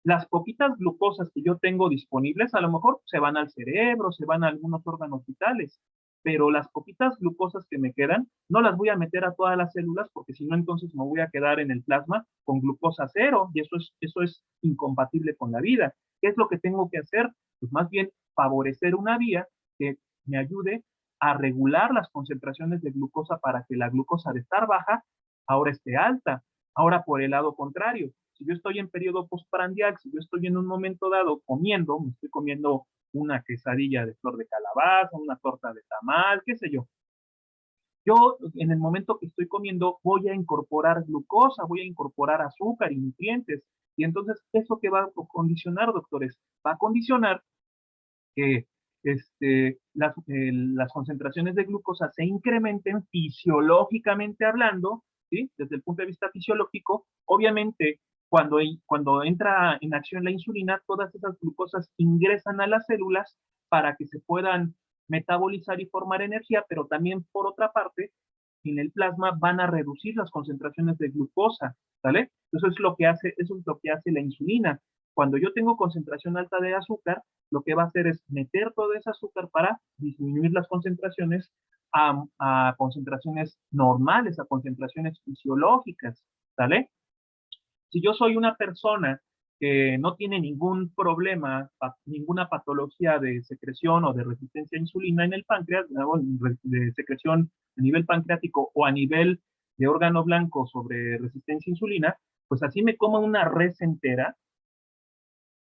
las poquitas glucosas que yo tengo disponibles, a lo mejor se van al cerebro, se van a algunos órganos vitales, pero las poquitas glucosas que me quedan, no las voy a meter a todas las células, porque si no, entonces me voy a quedar en el plasma con glucosa cero, y eso es incompatible con la vida. ¿Qué es lo que tengo que hacer? Pues más bien favorecer una vía que me ayude a regular las concentraciones de glucosa para que la glucosa de estar baja ahora esté alta. Ahora, por el lado contrario, si yo estoy en periodo postprandial, si yo estoy en un momento dado comiendo, me estoy comiendo una quesadilla de flor de calabaza, una torta de tamal, qué sé yo. Yo, en el momento que estoy comiendo, voy a incorporar glucosa, voy a incorporar azúcar y nutrientes. Y entonces, ¿eso qué va a condicionar, doctores? Va a condicionar que las concentraciones de glucosa se incrementen fisiológicamente hablando, ¿sí? Desde el punto de vista fisiológico, obviamente, cuando entra en acción la insulina, todas esas glucosas ingresan a las células para que se puedan metabolizar y formar energía, pero también, por otra parte, en el plasma van a reducir las concentraciones de glucosa, ¿vale? Eso es lo que hace la insulina. Cuando yo tengo concentración alta de azúcar, lo que va a hacer es meter todo ese azúcar para disminuir las concentraciones a concentraciones normales, a concentraciones fisiológicas, ¿vale? Si yo soy una persona que no tiene ningún problema, ninguna patología de secreción o de resistencia a insulina en el páncreas, de secreción a nivel pancreático o a nivel de órgano blanco sobre resistencia a insulina, pues así me como una res entera,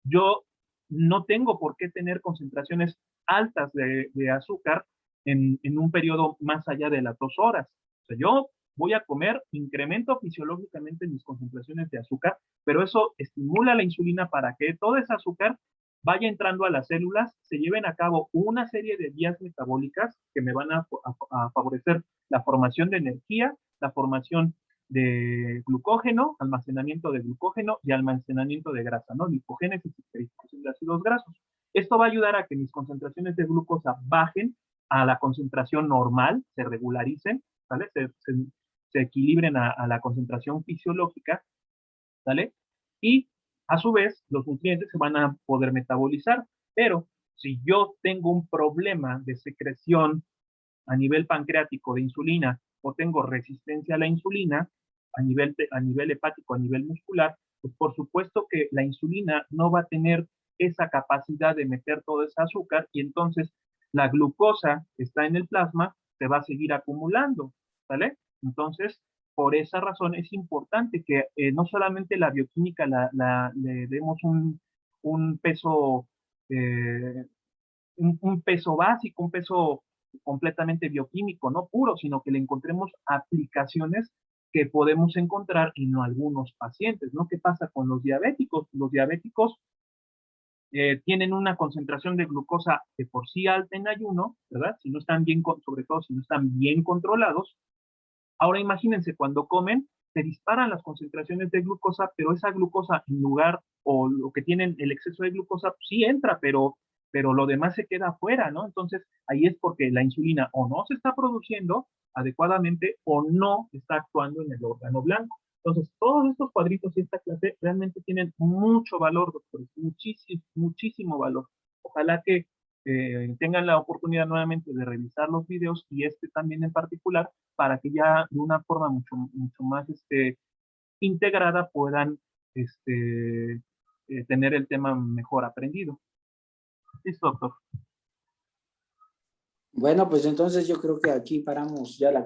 yo no tengo por qué tener concentraciones altas de azúcar en un periodo más allá de las 2 horas. O sea, yo voy a comer, incremento fisiológicamente mis concentraciones de azúcar, pero eso estimula la insulina para que todo ese azúcar vaya entrando a las células, se lleven a cabo una serie de vías metabólicas que me van a favorecer la formación de energía, la formación de glucógeno, almacenamiento de glucógeno y almacenamiento de grasa, ¿no? Lipogénesis y purificación de ácidos grasos. Esto va a ayudar a que mis concentraciones de glucosa bajen a la concentración normal, se regularicen, ¿vale? Se equilibren a la concentración fisiológica, ¿vale? Y a su vez los nutrientes se van a poder metabolizar, pero si yo tengo un problema de secreción a nivel pancreático de insulina o tengo resistencia a la insulina a nivel hepático, a nivel muscular, pues por supuesto que la insulina no va a tener esa capacidad de meter todo ese azúcar y entonces la glucosa que está en el plasma se va a seguir acumulando, ¿vale? Entonces, por esa razón es importante que no solamente la bioquímica le demos un peso, un peso básico, un peso completamente bioquímico, no puro, sino que le encontremos aplicaciones que podemos encontrar en algunos pacientes, ¿no? ¿Qué pasa con los diabéticos? Los diabéticos tienen una concentración de glucosa de por sí alta en ayuno, ¿verdad? Si no están bien, sobre todo si no están bien controlados. Ahora imagínense, cuando comen, se disparan las concentraciones de glucosa, pero esa glucosa en lugar, o lo que tienen el exceso de glucosa, sí entra, pero lo demás se queda afuera, ¿no? Entonces, ahí es porque la insulina o no se está produciendo adecuadamente o no está actuando en el órgano blanco. Entonces, todos estos cuadritos y esta clase realmente tienen mucho valor, doctores, muchísimo, muchísimo valor. Ojalá que tengan la oportunidad nuevamente de revisar los videos y también en particular para que ya de una forma mucho más integrada puedan tener el tema mejor aprendido. Listo, doctor. Bueno, pues entonces yo creo que aquí paramos ya la